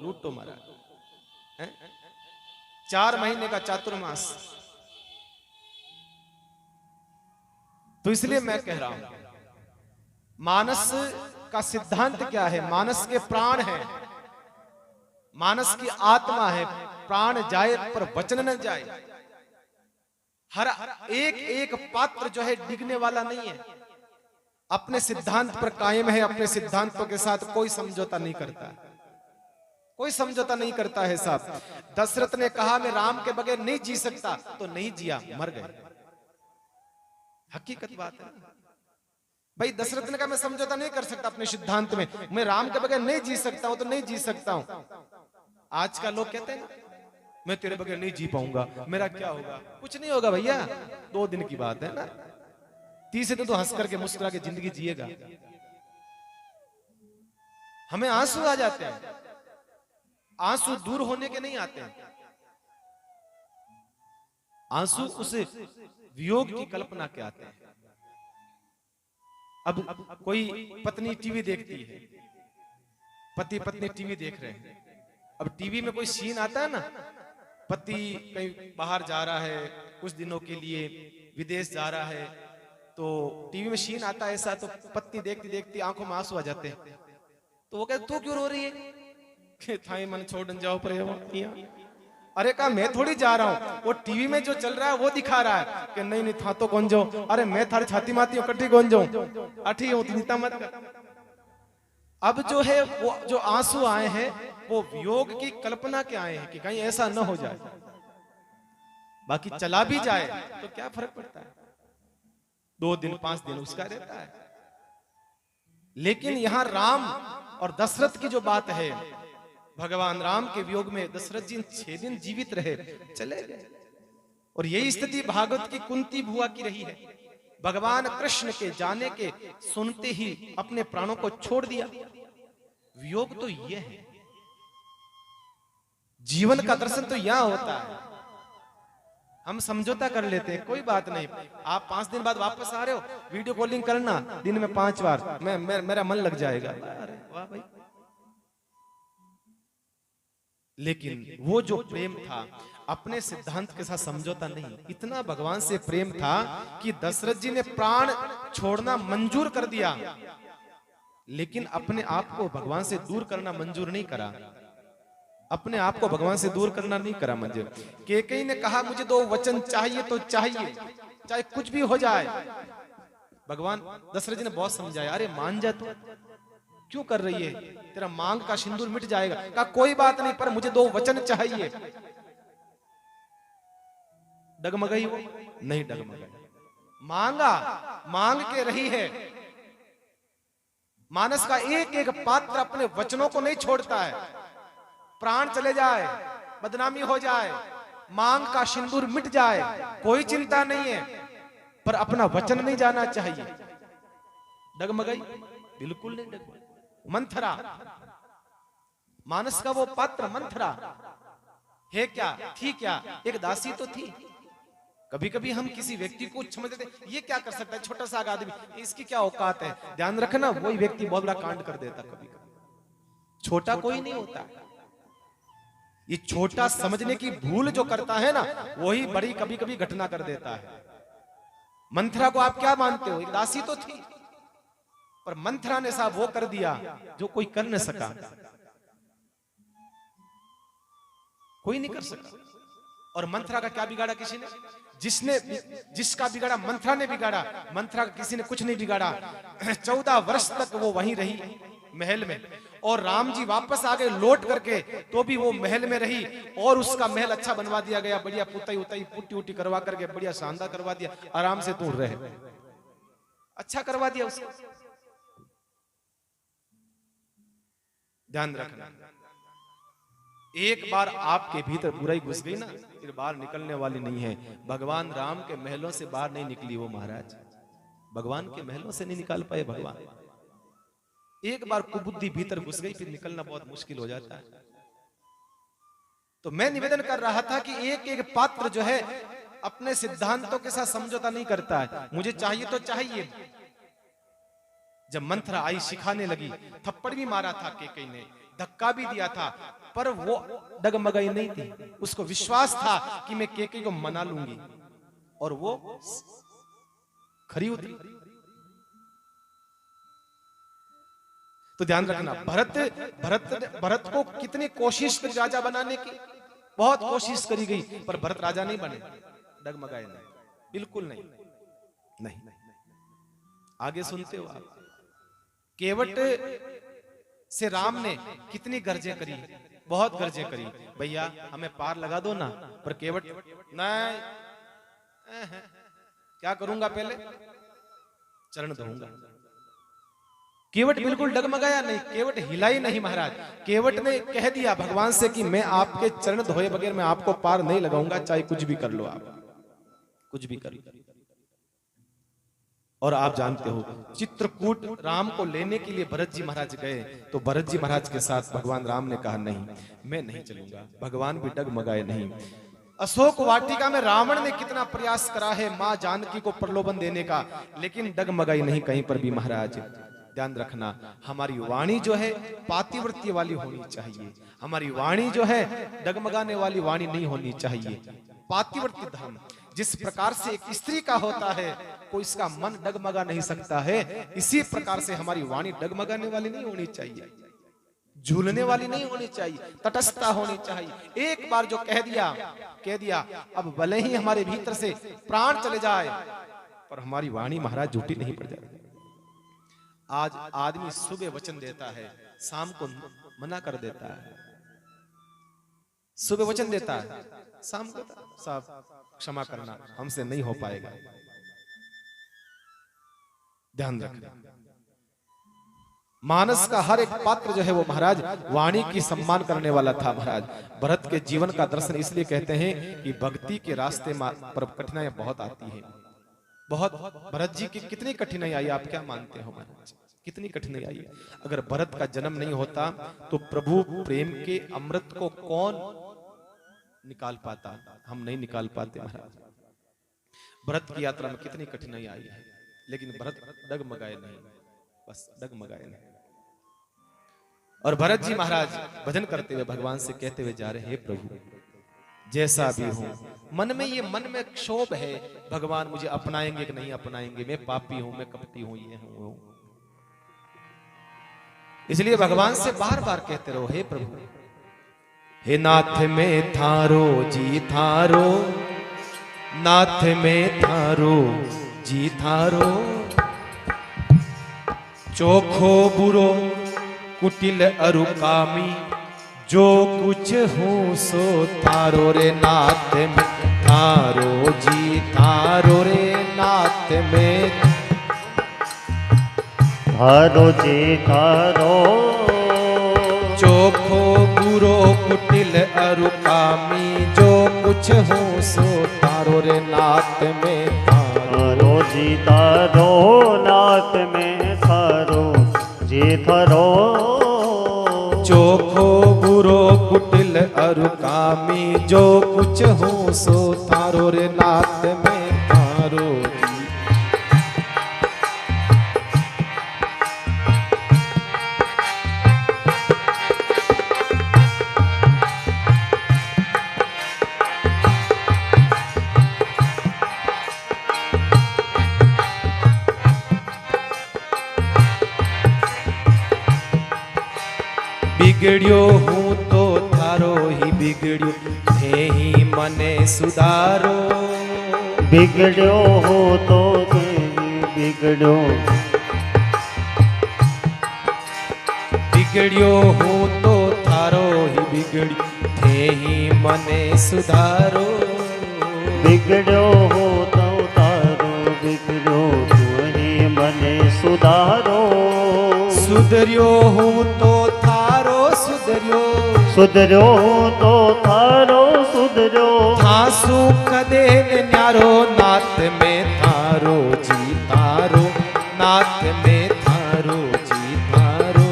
लूटो मारा, 4 महीने का चातुर्मास। तो इसलिए मैं कह रहा हूं मानस का सिद्धांत क्या है? मानस के प्राण है, मानस की आत्मा है। प्राण जाए पर वचन न जाए। हर एक पात्र जो है डिगने वाला नहीं है, अपने सिद्धांत पर कायम है। अपने सिद्धांतों के साथ कोई समझौता नहीं करता, कोई समझौता नहीं करता है साहब। दशरथ ने कहा मैं राम के बगैर नहीं जी सकता, तो नहीं जिया, मर गए। हकीकत बात है भाई। दशरथ ने कहा मैं समझौता नहीं कर सकता अपने सिद्धांत में, मैं राम के बगैर नहीं जी सकता हूं, तो नहीं जी सकता हूं। आज का लोग कहते हैं मैं तेरे बगैर नहीं जी पाऊंगा, मेरा क्या होगा? कुछ नहीं होगा भैया, 2 दिन की बात है ना। 30 दिन तो हंस करके मुस्कुरा के जिंदगी जिएगा। हमें आंसू आ जाते हैं, आंसू दूर होने के नहीं आते हैं। आंसू उस वियोग की कल्पना के आते हैं। अब कोई पत्नी टीवी देखती है, पति पत्नी टीवी देख रहे हैं। अब टीवी में कोई सीन आता है ना, पति कहीं बाहर जा रहा है कुछ दिनों के लिए, विदेश जा रहा है, तो टीवी में सीन आता है ऐसा, तो पत्नी देखती देखती आंखों में आंसू आ जाते हैं। तो वो कहते तू क्यों रो रही है? थाई मन छोड़ जाओ पर। अरे कहा मैं थोड़ी जा रहा हूँ, वो टीवी में जो चल रहा है वो दिखा रहा है कि नहीं नहीं था तो कौन जाऊं। अरे मैं थारी छाती माती हूँ, कट्टी कौन जाऊं, अठी हूँ, चिंता मत कर। अब जो है वो जो आंसू आए हैं वो वियोग की कल्पना के आए हैं कि कहीं ऐसा न हो जाए। बाकी चला भी जाए तो क्या फर्क पड़ता है, 2 दिन 5 दिन उसका रहता है। लेकिन यहां राम और दशरथ की जो बात है, भगवान राम के वियोग में दशरथ जी 6 दिन जीवित रहे, चले गए। और यही स्थिति भागवत की कुंती बुआ की रही है। भगवान कृष्ण के जाने के सुनते ही अपने प्राणों को छोड़ दिया। वियोग तो यह है, जीवन का दर्शन तो यहां होता है। हम समझौता कर लेते हैं, कोई बात नहीं। आप 5 दिन बाद वापस आ रहे हो, वीडियो कॉलिंग करना दिन में 5 बार, मेरा मन लग जाएगा। अरे वाह भाई। लेकिन वो जो प्रेम था अपने सिद्धांत के साथ समझौता नहीं। इतना भगवान से प्रेम था कि दशरथ जी ने प्राण छोड़ना मंजूर कर दिया। लेकिन अपने आप को भगवान से दूर करना मंजूर नहीं करा। अपने आप को भगवान से दूर करना नहीं करा मंजूर। कैकेयी ने कहा मुझे 2 वचन चाहिए तो चाहिए, चाहे कुछ भी हो जाए। भगवान दशरथ जी ने बहुत समझाया, अरे मान जा, तू क्यों कर रही है, तेरा मांग का सिंदूर मिट जाएगा। कहा कोई बात नहीं, पर मुझे 2 वचन चाहिए। डगमगाई वो? नहीं डगमगाई। मांगा, मांग के रही है। मानस का एक एक पात्र अपने वचनों को नहीं छोड़ता है। प्राण चले जाए, बदनामी हो जाए, मांग का सिंदूर मिट जाए, कोई चिंता नहीं है, पर अपना वचन नहीं जाना चाहिए। डगमगाई? बिल्कुल नहीं डगमगाई। मंथरा, मानस का वो पात्र मंथरा है क्या, थी क्या? एक दासी तो थी। कभी कभी हम किसी व्यक्ति को समझते थे ये क्या कर सकता है, छोटा सा आदमी, इसकी क्या औकात है। ध्यान रखना, वही व्यक्ति बहुत बड़ा कांड कर देता। कभी कभी छोटा कोई नहीं होता, ये छोटा समझने की भूल जो करता है ना, वही बड़ी कभी कभी घटना कर देता है। मंथरा को आप क्या मानते हो? एक दासी तो थी, पर मंथरा ने साहब वो कर दिया जो कोई कर न सका, कोई नहीं कर सका। और मंथरा का क्या बिगाड़ा किसी ने? जिसका बिगाड़ा मंथरा ने बिगाड़ा। मंथरा का किसी ने कुछ नहीं बिगाड़ा। 14 वर्ष तक वो वहीं रही महल में, और राम जी वापस आ गए लौट करके, तो भी वो महल में रही। और उसका महल अच्छा बनवा दिया गया, बढ़िया पुताई उताई पुट्टी उट्टी करवा करके बढ़िया शानदार करवा दिया। आराम से दूर रहे, अच्छा करवा दिया उसको। ध्यान रखना, एक बार आपके भीतर बुराई घुस गई ना, फिर बाहर निकलने वाली नहीं है। भगवान राम के महलों से बाहर नहीं निकली वो महाराज, भगवान के महलों से नहीं निकाल पाए भगवान। एक बार कुबुद्धि भीतर घुस गई, फिर निकलना बहुत मुश्किल हो जाता है। तो मैं निवेदन कर रहा था कि एक एक पात्र जो है अपने सिद्धांतों के साथ समझौता नहीं करता है। मुझे चाहिए तो चाहिए। जब मंथरा आई सिखाने लगी, थप्पड़ भी मारा था कैकेयी ने, धक्का भी दिया था, पर वो डगमगाई नहीं थी। उसको विश्वास था कि मैं कैकेयी को मना लूंगी, और वो खरी उतरी। तो ध्यान रखना, भरत को कितनी कोशिश करी राजा बनाने की, बहुत कोशिश करी गई, पर भरत राजा नहीं बने, डगमगाए नहीं, बिल्कुल नहीं। नहीं आगे सुनते हो आप? केवट से राम ने कितनी गर्जें करी, बहुत गर्जें करी, भैया हमें पार लगा दो ना। पर केवट नहीं, क्या करूंगा, पहले चरण धोऊंगा। केवट बिल्कुल डगमगाया नहीं, केवट हिला ही नहीं महाराज। केवट ने कह दिया भगवान से कि मैं आपके चरण धोए बगैर मैं आपको पार नहीं लगाऊंगा, चाहे कुछ भी कर लो, आप कुछ भी कर लो। और आप जानते हो, चित्रकूट राम को लेने के लिए भरत जी महाराज गए, तो भरत जी महाराज के साथ भगवान राम ने कहा नहीं, मैं नहीं चलूंगा। भगवान भी डगमगाए नहीं। अशोक वाटिका में रावण ने कितना प्रयास करा है मां जानकी को प्रलोभन देने का, लेकिन डगमगाई नहीं कहीं पर भी महाराज। ध्यान रखना, हमारी वाणी जो है पातिव्रत्य वाली होनी चाहिए। हमारी वाणी जो है डगमगाने वाली वाणी नहीं होनी चाहिए। पातिव्रत्य धर्म जिस प्रकार से एक स्त्री का होता है, कोई इसका मन डगमगा नहीं सकता है, इसी प्रकार से हमारी वाणी डगमगाने वाली नहीं होनी चाहिए, झूलने वाली नहीं होनी चाहिए, तटस्थता होनी चाहिए। एक बार जो कह दिया, अब भले ही हमारे भीतर से प्राण चले जाए, पर हमारी वाणी महाराज झूठी नहीं पड़ जाती। आज आदमी सुबह वचन देता है, शाम को मना कर देता है। सुबह वचन देता है, शाम को साहब क्षमा करना, हमसे नहीं हो पाएगा। ध्यान रखना, मानस का हर एक पात्र जो है वो महाराज वाणी की सम्मान करने वाला था। महाराज भरत के जीवन का दर्शन इसलिए कहते हैं कि भक्ति के रास्ते पर कठिनाइयां बहुत आती है, बहुत। भरत जी की कितनी कठिनाई आई, आप क्या मानते हो महाराज, कितनी कठिनाई आई? अगर भरत का जन्म नहीं होता तो प्रभु प्रेम के अमृत को कौन निकाल पाता? हम नहीं निकाल पाते महाराज। भरत की यात्रा में कितनी कठिनाई आई है, लेकिन भरत डगमगाए नहीं, बस डगमगाए नहीं। और भरत जी महाराज भजन करते हुए भगवान से कहते हुए जा रहे हैं, हे प्रभु जैसा भी हूं, मन में क्षोभ है, भगवान मुझे अपनाएंगे कि नहीं अपनाएंगे, मैं पापी हूं, मैं कपटी हूं, ये हूं। इसलिए भगवान से बार बार कहते रहो, हे प्रभु, हे नाथ में थारो जी थारो, नाथ में थारो जी थारो, चोखो बुरो कुटिल अरुकामी, जो कुछ हूँ सो थारो रे नाथ में थारो जी थारो रे नाथ में थारो जी थारो, चोखो बुरो कुटिल अरुकामी, जो कुछ हूँ सो थारो रे नाथ में थारो जी थारो, नाथ में थारो जी थारो, चोखो बुरो कुटिल अरुकामी, जो कुछ हूँ सो थारो रे नाथ में थारो जी। बिगड़ियो हूँ तो थारो ही बिगड़ियो, थे ही मने सुधारो, बिगड़ो हो तो तेरी बिगड़ो, बिगड़ियो हूँ तो थारो ही बिगड़ियो, थे ही मने सुधारो, बिगड़ो हो तो तारो बिगड़ो, तू ही मने सुधारो, सुधरियो हूँ तो थारो सुधरियो, सुधरो तो थारो सुधरो, थासु कदे न्यारो, नाथ में थारो जी थारो, नाथ में थारो जी थारो,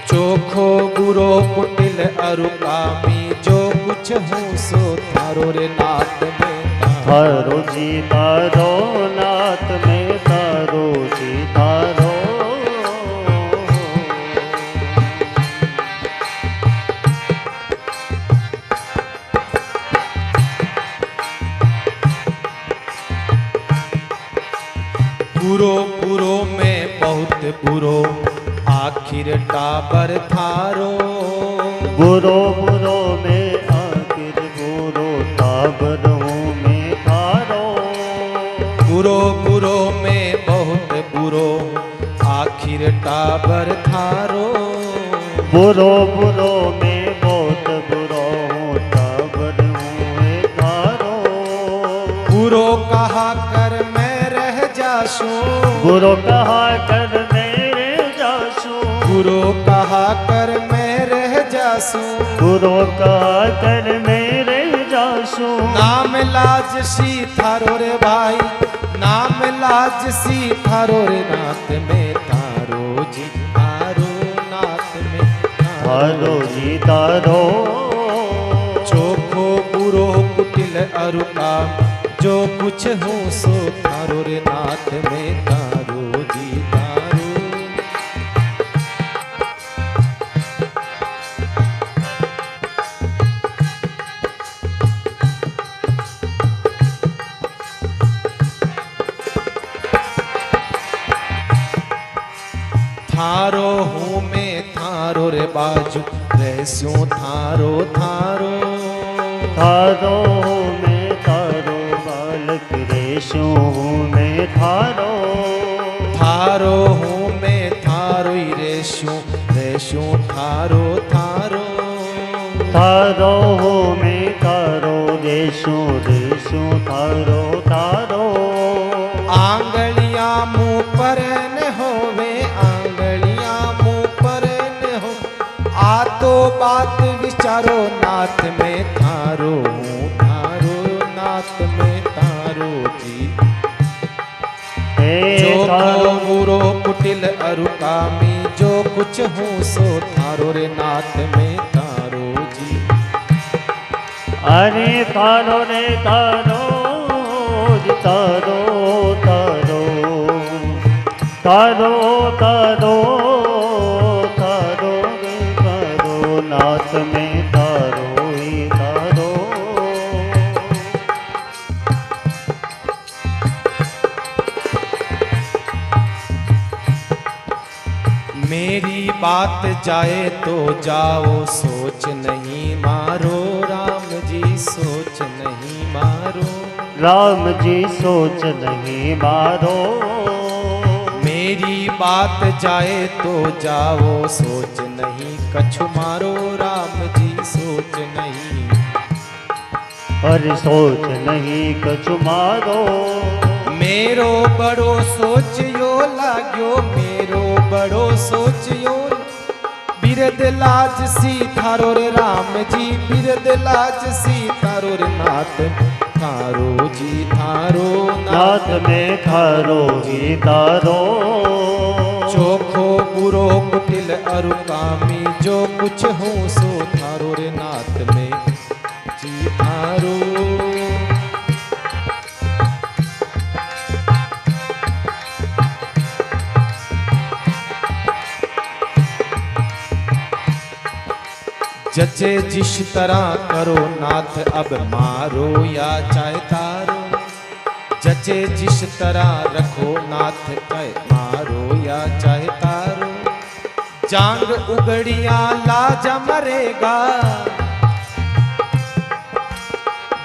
चोखो बुरो कुटिल अरुकामी, जो कुछ हूँ सो थारो रे नाथ में थारो जी थारो, नाथ में थारो जी थारो, बुरो बुरो में बहुत बुरो, आखिर टाबर थारो, बुरो बुरो में आखिर बुरो, ताबर हूँ मैं थारो, बुरो बुरो में बहुत बुरो, आखिर टाबर थारो, बुरो बुरो में बहुत बुरो हूँ, ताबर हूँ मैं थारो, बुरो कहा कर मैं रह जासू, बुरो कहा कर मेरे जासू, बुरो कहा कर मैं रह जासू, बुरो कहा कर मेरे जासू, नाम लाज सी थारो रे भाई, नाम लाज सी थारो रे नाथ में थारो जी थारो, नाथ में थारो जी थारो, चोखो बुरो कुटिल अरुकाम, जो कुछ हूँ सो थारो रे नाथ में थारो जी थारो। थारो हूँ मैं थारो रे बाजू, रहस्यों थारो थारो, थारो मैं थारो बालक रेशो हूँ मैं थारो, थारो हूँ मैं थारो ही रेशो, रेशो थारो थारो, थारो हूँ मैं थारो रेशो, रेशो थारो थारो, आंगलियां मुँह पर न होवे, आंगलियां मुँह पर न हो, आ तो बात विचारो, नाथ में थारो हूँ थारो, नाथ में थारो जी। हे जो थारो बुरो कुटिल अरुकामी, जो कुछ हूँ सो थारो रे नाथ में थारो जी। अरे थारो रे थारो तारो तारो तारो तारो तारो रे तारो, नाथ में तारो ही तारो, मेरी बात जाए तो जाओ, सोच नहीं मारो राम जी, सोच नहीं मारो। राम जी सोच नहीं मारो। मेरी बात जाए तो जाओ, सोच नहीं कछु मारो राम जी, सोच नहीं। अरे सोच नहीं कछु मारो। मेरो बड़ो सोचियो लाग्यो, मेरो बड़ो सोचियो। बिरद लाज सी थारो रे राम जी, बिरद लाज सी थारो रे नाथ, थारो जी थारो नाथ में थारो ही तारो। चोखो बुरो कुटिल अरु कामी, जो कुछ हो सो थारो रे नाथ में जी थारो। जचे जिस तरह करो नाथ, अब मारो या चाहे तारो। जचे जिस तरह रखो नाथ, चाहे मारो या चाहे तारो। जांग उगड़िया लाजा मरेगा,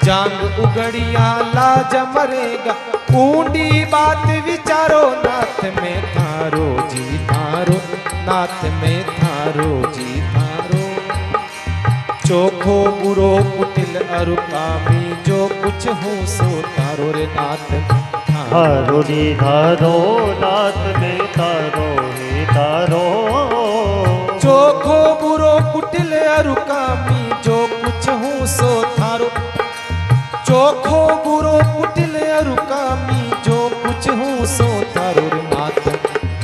जांग उगड़िया लाजा मरेगा। ऊंडी बात विचारो नाथ में थारो जी थारो, नाथ में थारो जी थारो। चोखो बुरो कुटिल अरु कामी, जो कुछ हो सो थारो रे नाथ, थारो रे थारो, नाथ में थारो ही तारो। चोखो बुरो कुटिल अरु कामी, जो कुछ हो सो थारो। चोखो बुरो कुटिल अरु कामी, जो कुछ हो सो थारो रे नाथ,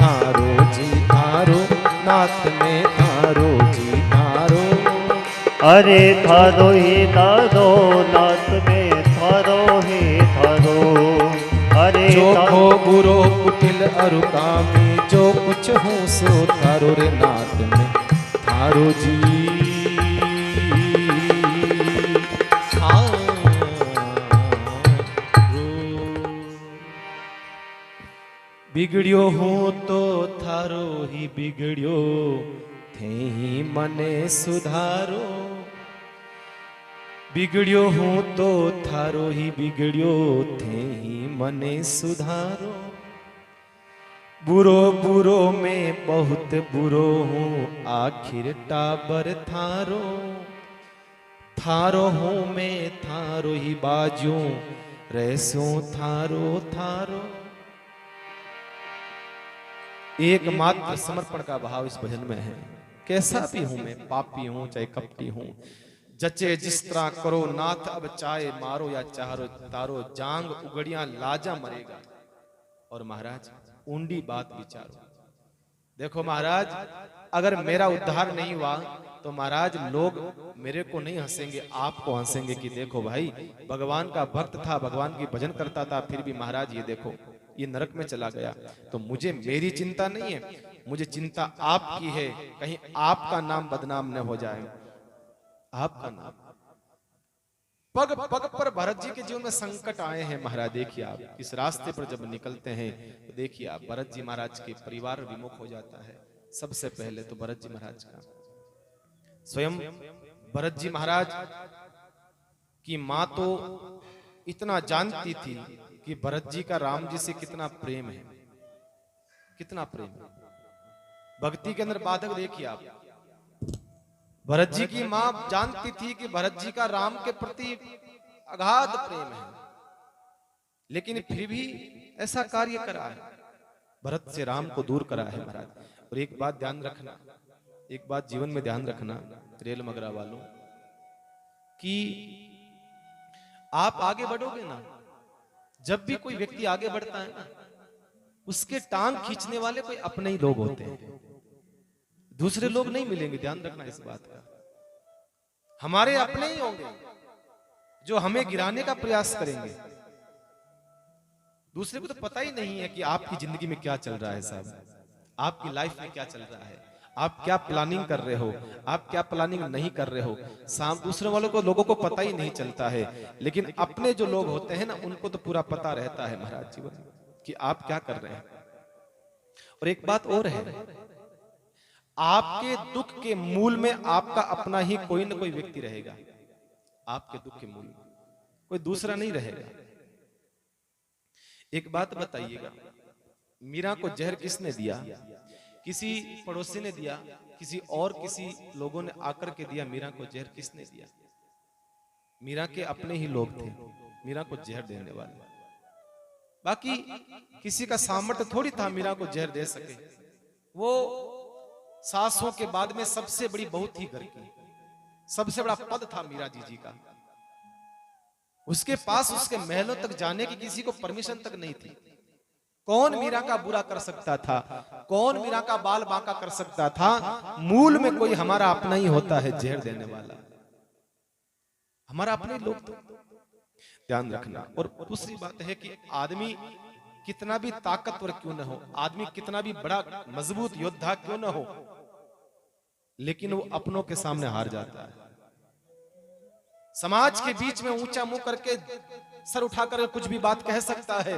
थारो जी थारो, नाथ में थारो जी थारो। अरे थारो ही तारो, नाथ में थारो ही थारो। अरे चोखो बुरो कुटिल अरु कामी, जो कुछ हो सो थारो रे नाथ में थारो जी थारो। बिगड़ियो हो तो थारो ही बिगड़ियो, थे ही मने सुधारो। बिगड़ियो हूँ तो थारो ही बिगड़ियो, थे ही मने सुधारो। बुरो बुरो में बहुत बुरो हूँ, आखिर टाबर थारो। थारो हूँ मैं थारो ही बाजू, रहसो थारो थारो। एकमात्र समर्पण का भाव इस भजन में है। कैसा भी हूं मैं, पापी हूं चाहे कपटी हूं। जचे जिस तरह करो नाथ, अब चाहे मारो या चारो तारो। जांग उगड़ियां लाजा मरेगा। और महाराज ऊंडी बात विचारो। देखो महाराज, अगर मेरा उद्धार नहीं हुआ तो महाराज लोग मेरे को नहीं हंसेंगे, आपको हंसेंगे कि देखो भाई भगवान का भक्त था, भगवान की भजन करता था, फिर भी महाराज ये देखो ये नरक में चला गया। तो मुझे मेरी चिंता नहीं है, मुझे चिंता आपकी है, कहीं आपका नाम बदनाम न हो जाए। आपका नाम पग पग पर भरत जी के जीवन में संकट आए हैं महाराज। देखिए आप इस रास्ते पर जब निकलते हैं तो देखिए आप भरत जी महाराज के परिवार विमुख हो जाता है। सबसे पहले तो भरत जी महाराज का, स्वयं भरत जी महाराज की मां तो इतना जानती थी कि भरत जी का राम जी से कितना प्रेम है, कितना प्रेम है। भक्ति के अंदर बाधक देखिए आप, भरत जी की मां जानती थी कि भरत जी का राम के प्रति अगाध प्रेम है, लेकिन फिर भी ऐसा कार्य करा है, भरत से राम को दूर करा है महाराज। और एक बात ध्यान रखना, एक बात जीवन में ध्यान रखना रेल मगरा वालों, कि आप आगे बढ़ोगे ना, जब भी कोई व्यक्ति आगे बढ़ता है ना, उसके टांग खींचने वाले कोई अपने ही लोग होते हैं, दूसरे लोग नहीं मिलेंगे। ध्यान रखना इस बात का, हमारे अपने ही होंगे जो हमें गिराने का प्रयास करेंगे। दूसरे को तो पता ही नहीं है कि आपकी जिंदगी में क्या चल रहा है साहब, आपकी लाइफ में क्या चल रहा है, आप क्या प्लानिंग कर रहे हो, आप क्या प्लानिंग नहीं कर रहे हो। दूसरे वालों को, लोगों को पता ही नहीं चलता है, लेकिन अपने जो लोग होते हैं ना, उनको तो पूरा पता रहता है महाराज जीवन कि आप क्या कर रहे हैं। और एक बात और है आपके दुख के मूल में आपका अपना ही कोई ना कोई व्यक्ति रहेगा। आपके दुख के मूल में कोई दूसरा नहीं रहेगा। एक बात बताइएगा, मीरा को जहर किसने दिया? किसी पड़ोसी ने दिया, किसी लोगों ने आकर के दिया। मीरा को जहर किसने दिया? मीरा के अपने ही लोग थे मीरा को जहर देने वाले। बाकी किसी का सामर्थ्य थोड़ी था मीरा को जहर दे सके। वो सासों के बाद में सबसे बड़ी बहू थी घर की, सबसे बड़ा पद था मीरा जी का। उसके पास उसके महलों तक जाने की किसी को परमिशन तक नहीं थी। कौन मीरा का बुरा कर सकता था? कौन मीरा का बाल बांका कर सकता था? मूल में कोई हमारा अपना ही होता है जहर देने वाला, हमारा अपने लोग। तो ध्यान रखना। और दूसरी बात है कि आदमी कितना भी ताकतवर क्यों न हो, आदमी कितना भी बड़ा मजबूत योद्धा क्यों न हो, लेकिन वो अपनों के सामने हार जाता है। समाज के बीच में ऊंचा मुंह करके सर उठाकर कुछ भी बात कह सकता है,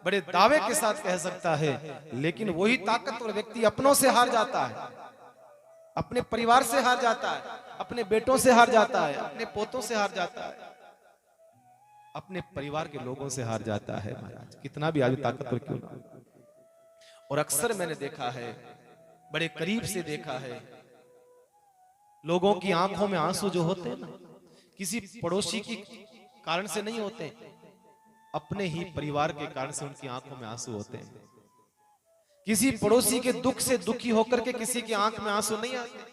बड़े दावे के साथ कह सकता है, लेकिन वही ताकतवर व्यक्ति अपनों से हार जाता है, अपने परिवार से हार जाता है, अपने बेटों से हार जाता है, अपने पोतों से हार जाता है, अपने परिवार के लोगों से हार जाता है। महाराज कितना भी आदमी ताकतवर क्यों ना। और अक्सर मैंने देखा है, बड़े करीब से देखा है, लोगों की आंखों में आंसू जो होते हैं ना, किसी पड़ोसी की कारण से नहीं होते, अपने ही परिवार के कारण से उनकी आंखों में आंसू होते हैं। किसी पड़ोसी के दुख से दुखी होकर के किसी की आंख में आंसू नहीं आते।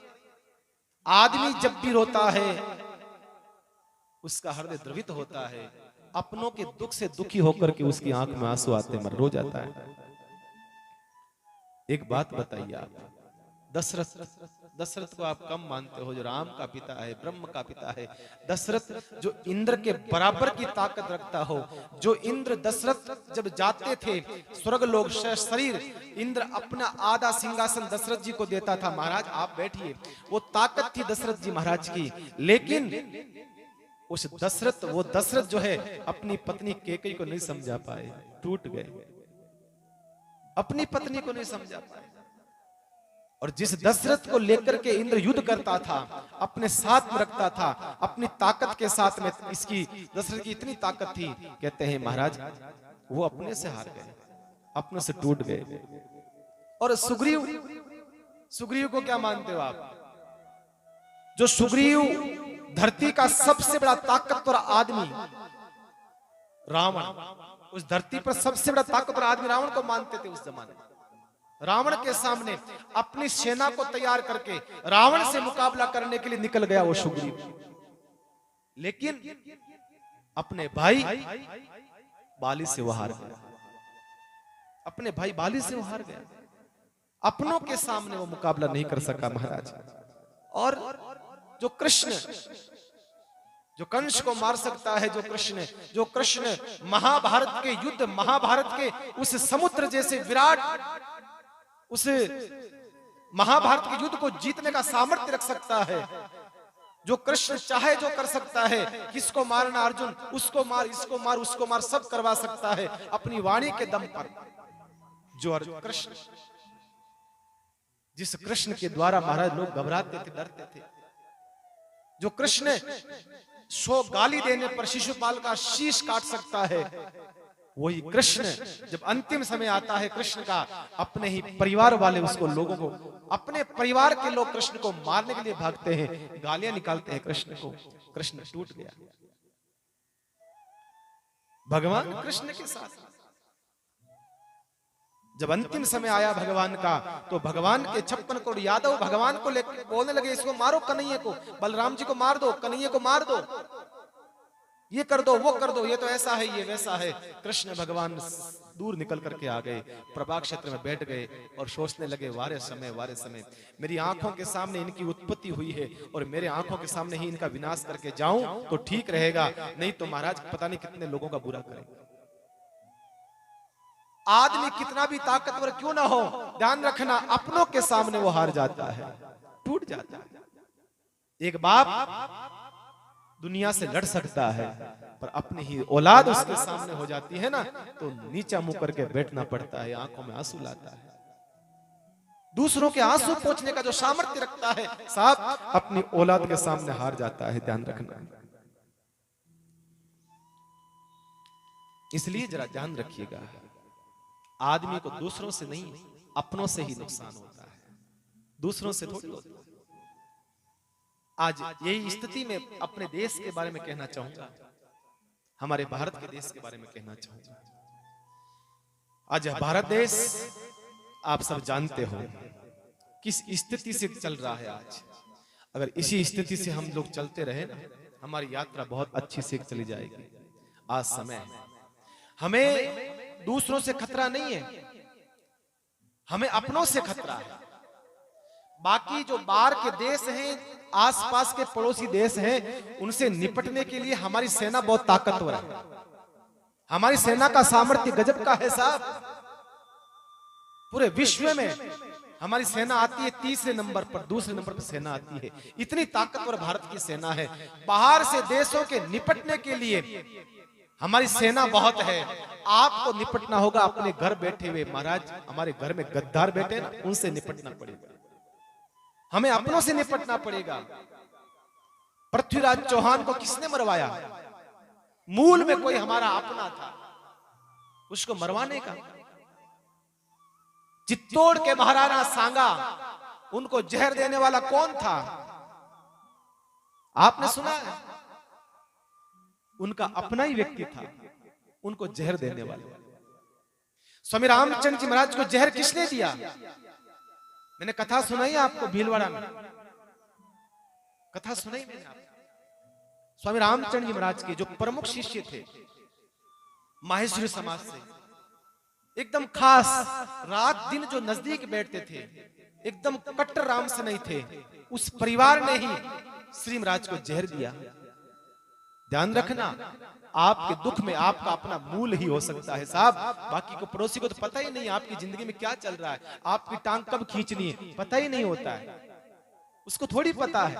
आदमी जब भी रोता है उसका हृदय द्रवित होता है, अपनों के दुख से दुखी होकर के उसकी आंख में आंसू आते मर रो जाता है। एक बात बताइए आप, दशरथ को आप कम मानते हो, जो राम का पिता है, ब्रह्म का पिता है। दशरथ जो इंद्र के बराबर की ताकत रखता हो, जो इंद्र दशरथ जब जाते थे स्वर्ग लोक शरीर, इंद्र अपना आधा सिंहासन दशरथ जी को देता था, महाराज आप बैठिए, वो ताकत थी दशरथ जी महाराज की। लेकिन उस दशरथ जो है अपनी पत्नी कैकेयी को नहीं समझा पाए, टूट गए, अपनी पत्नी को नहीं समझा पाए। और जिस दशरथ को लेकर के इंद्र युद्ध करता था, अपने साथ में रखता था, अपनी ताकत के साथ में, इसकी दशरथ की इतनी ताकत थी, कहते हैं महाराज वो अपने से हार गए, अपने से टूट गए। और सुग्रीव को क्या मानते हो आप? जो सुग्रीव धरती का सबसे बड़ा ताकतवर आदमी रावण, उस धरती पर सबसे बड़ा ताकतवर आदमी रावण को मानते थे उस जमाने में। रावण के सामने अपनी सेना को तैयार करके रावण से मुकाबला करने के लिए निकल गया वो सुग्रीव। लेकिन अपने भाई बाली से वो हार गया, अपने भाई बाली से वो हार गया, अपनों के सामने वो मुकाबला नहीं कर सका महाराज। और जो कृष्ण, जो कंस को मार सकता है, जो कृष्ण महाभारत के युद्ध, महाभारत के उस समुद्र जैसे विराट उस महाभारत के युद्ध को जीतने का सामर्थ्य रख सकता है, जो कृष्ण चाहे जो कर सकता है, किसको मारना अर्जुन, उसको मार, इसको मार, उसको मार, सब करवा सकता है अपनी वाणी के दम पर। जो कृष्ण, जिस कृष्ण के द्वारा महाराज लोग घबराते थे, डरते थे, जो कृष्ण 100 गाली देने पर शिशुपाल का शीश काट सकता है, वही कृष्ण जब अंतिम समय आता है कृष्ण का, अपने ही परिवार वाले उसको, लोगों को, अपने परिवार के लोग कृष्ण को मारने के लिए भागते हैं, गालियां निकालते हैं कृष्ण को, कृष्ण टूट गया। भगवान कृष्ण के साथ जब अंतिम समय आया भगवान का, तो भगवान के 56 करोड़ यादव भगवान को लेकर बोलने लगे, इसको मारो कन्हैया को, बलराम जी को मार दो, कन्हैया को मार दो, ये कर दो, वो कर दो, ये तो ऐसा है, ये वैसा है। कृष्ण भगवान दूर निकल करके आ गए, प्रभा क्षेत्र में बैठ गए और सोचने लगे, वारे समय मेरी आंखों के सामने इनकी उत्पत्ति हुई है और मेरे आंखों के सामने ही इनका विनाश करके जाऊं तो ठीक रहेगा, नहीं तो महाराज पता नहीं कितने लोगों का बुरा करेंगे। आदमी कितना भी ताकतवर क्यों ना हो, ध्यान रखना, अपनों के सामने वो हार जाता है, टूट जाता है। एक बाप दुनिया से लड़ सकता है, पर अपनी ही औलाद उसके सामने हो जाती है ना, तो नीचा मुंह करके बैठना पड़ता है, आंखों में आंसू लाता है। दूसरों के आंसू पोंछने का जो सामर्थ्य रखता है साहब, अपनी औलाद के सामने हार जाता है। ध्यान रखना, इसलिए जरा ध्यान रखिएगा, आदमी को दूसरों से नहीं अपनों से ही नुकसान होता है, दूसरों से थोड़ी होता है। आज यही स्थिति में अपने देश के बारे में कहना चाहूंगा, हमारे भारत के देश के बारे में कहना चाहूंगा। आज भारत देश आप सब जानते हो किस स्थिति से चल रहा है आज। अगर इसी स्थिति से हम लोग चलते रहे ना, हमारी यात्रा बहुत अच्छी से चली जाएगी। आज समय है, हमें दूसरों से खतरा नहीं है, हमें अपनों से खतरा है। बाकी जो बाहर के देश हैं, आसपास के पड़ोसी देश हैं, उनसे निपटने के लिए हमारी सेना बहुत ताकतवर है। हमारी सेना का सामर्थ्य गजब का है साहब। पूरे विश्व में हमारी सेना आती है तीसरे नंबर पर, दूसरे नंबर पर सेना आती है। इतनी ताकतवर भारत की सेना है। बाहर से देशों के निपटने के लिए हमारी सेना बहुत है। आपको निपटना होगा अपने घर बैठे हुए। महाराज, हमारे घर में गद्दार बैठे ना, उनसे निपटना पड़ेगा। हमें अपनों से निपटना पड़ेगा। पृथ्वीराज चौहान को किसने मरवाया? मूल में कोई हमारा अपना था, उसको मरवाने का। चित्तौड़ के महाराणा सांगा, उनको जहर देने वाला कौन था? आपने सुना है? उनका अपना ही व्यक्ति था, उनको जहर देने वाला। स्वामी रामचंद्र जी महाराज को जहर किसने दिया? मैंने कथा सुनाई आपको, भीलवाड़ा में कथा सुनाई मैंने आपको। स्वामी रामचंद्र जी महाराज के जो प्रमुख शिष्य थे, माहेश्वरी समाज से एकदम खास, रात दिन जो नजदीक बैठते थे, एकदम कट्टर राम से नहीं थे, उस परिवार ने ही श्री महाराज को जहर दिया। ध्यान रखना, आपके दुख में आपका अपना मूल ही हो सकता है साहब। बाकी को पड़ोसी को तो पता ही नहीं आपकी जिंदगी में क्या चल रहा है, आपकी टांग कब खींचनी है, पता ही नहीं होता है, उसको थोड़ी पता है।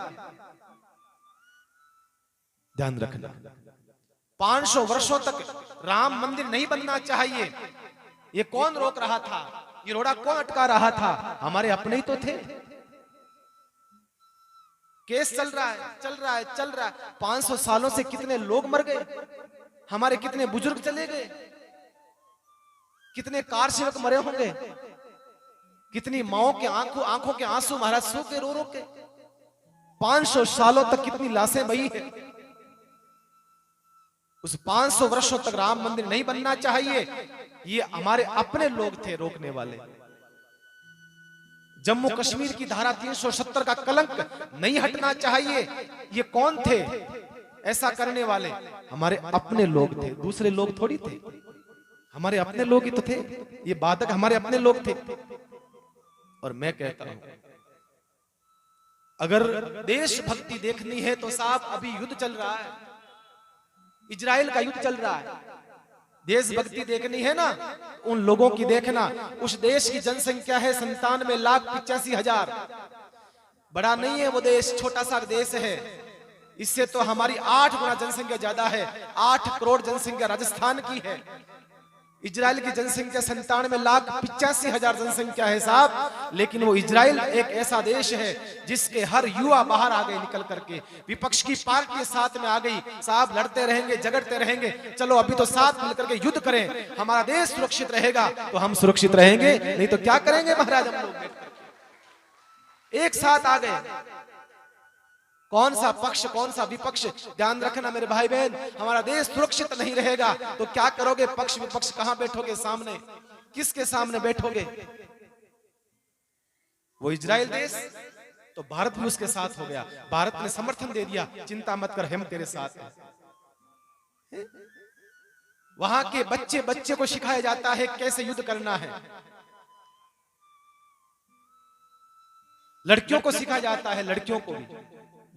ध्यान रखना, 500 वर्षों तक राम मंदिर नहीं बनना चाहिए, ये कौन रोक रहा था? ये रोड़ा कौन अटका रहा था? हमारे अपने ही तो थे। केस चल रहा है, चल रहा है, चल रहा है। 500 सालों से कितने लोग मर गए, हमारे कितने बुजुर्ग चले गए, कितने कार सेवक मरे होंगे, कितनी माओं के आंखों के आंसू महाराज सूखे रो रो के। 500 सालों तक कितनी लाशें बही है। उस 500 वर्षों तक राम मंदिर नहीं बनना चाहिए, ये हमारे अपने लोग थे रोकने वाले। जम्मू कश्मीर की धारा 370 का कलंक नहीं हटना चाहिए, ये कौन थे ऐसा करने वाले? हमारे अपने लोग थे, दूसरे लोग थोड़ी थे, हमारे अपने लोग ही तो थे। ये बाधक हमारे अपने लोग थे। और मैं कहता हूं, अगर देशभक्ति देखनी है तो साहब अभी युद्ध चल रहा है, इजराइल का युद्ध चल रहा है। देशभक्ति देखनी है ना, उन लोगों की देखना। उस देश की जनसंख्या है 97,85,000। बड़ा नहीं है वो देश, छोटा सा देश है। इससे तो हमारी 8 गुना जनसंख्या ज्यादा है। 8 करोड़ जनसंख्या राजस्थान की है। इजराइल की जनसंख्या 97,85,000 जनसंख्या है साहब। लेकिन वो इजराइल एक ऐसा देश है जिसके हर युवा बाहर आ गए निकल करके, विपक्ष की पार्टी साथ में आ गई साहब। लड़ते रहेंगे, झगड़ते रहेंगे, चलो अभी तो साथ मिलकर के युद्ध करें, हमारा देश सुरक्षित रहेगा तो हम सुरक्षित रहेंगे, नहीं तो क्या करेंगे महाराज हम लोग। एक साथ आ गए, कौन सा पक्ष कौन सा विपक्ष? ध्यान रखना मेरे भाई बहन, हमारा देश सुरक्षित नहीं रहेगा तो क्या करोगे? पक्ष विपक्ष कहां बैठोगे सामने? किसके सामने बैठोगे? वो इजराइल देश तो भारत भी उसके साथ हो गया। भारत ने समर्थन दे दिया, चिंता मत कर, हम तेरे साथ हैं। वहां के बच्चे को सिखाया जाता है कैसे युद्ध करना है। लड़कियों को सिखाया जाता है, लड़कियों को भी।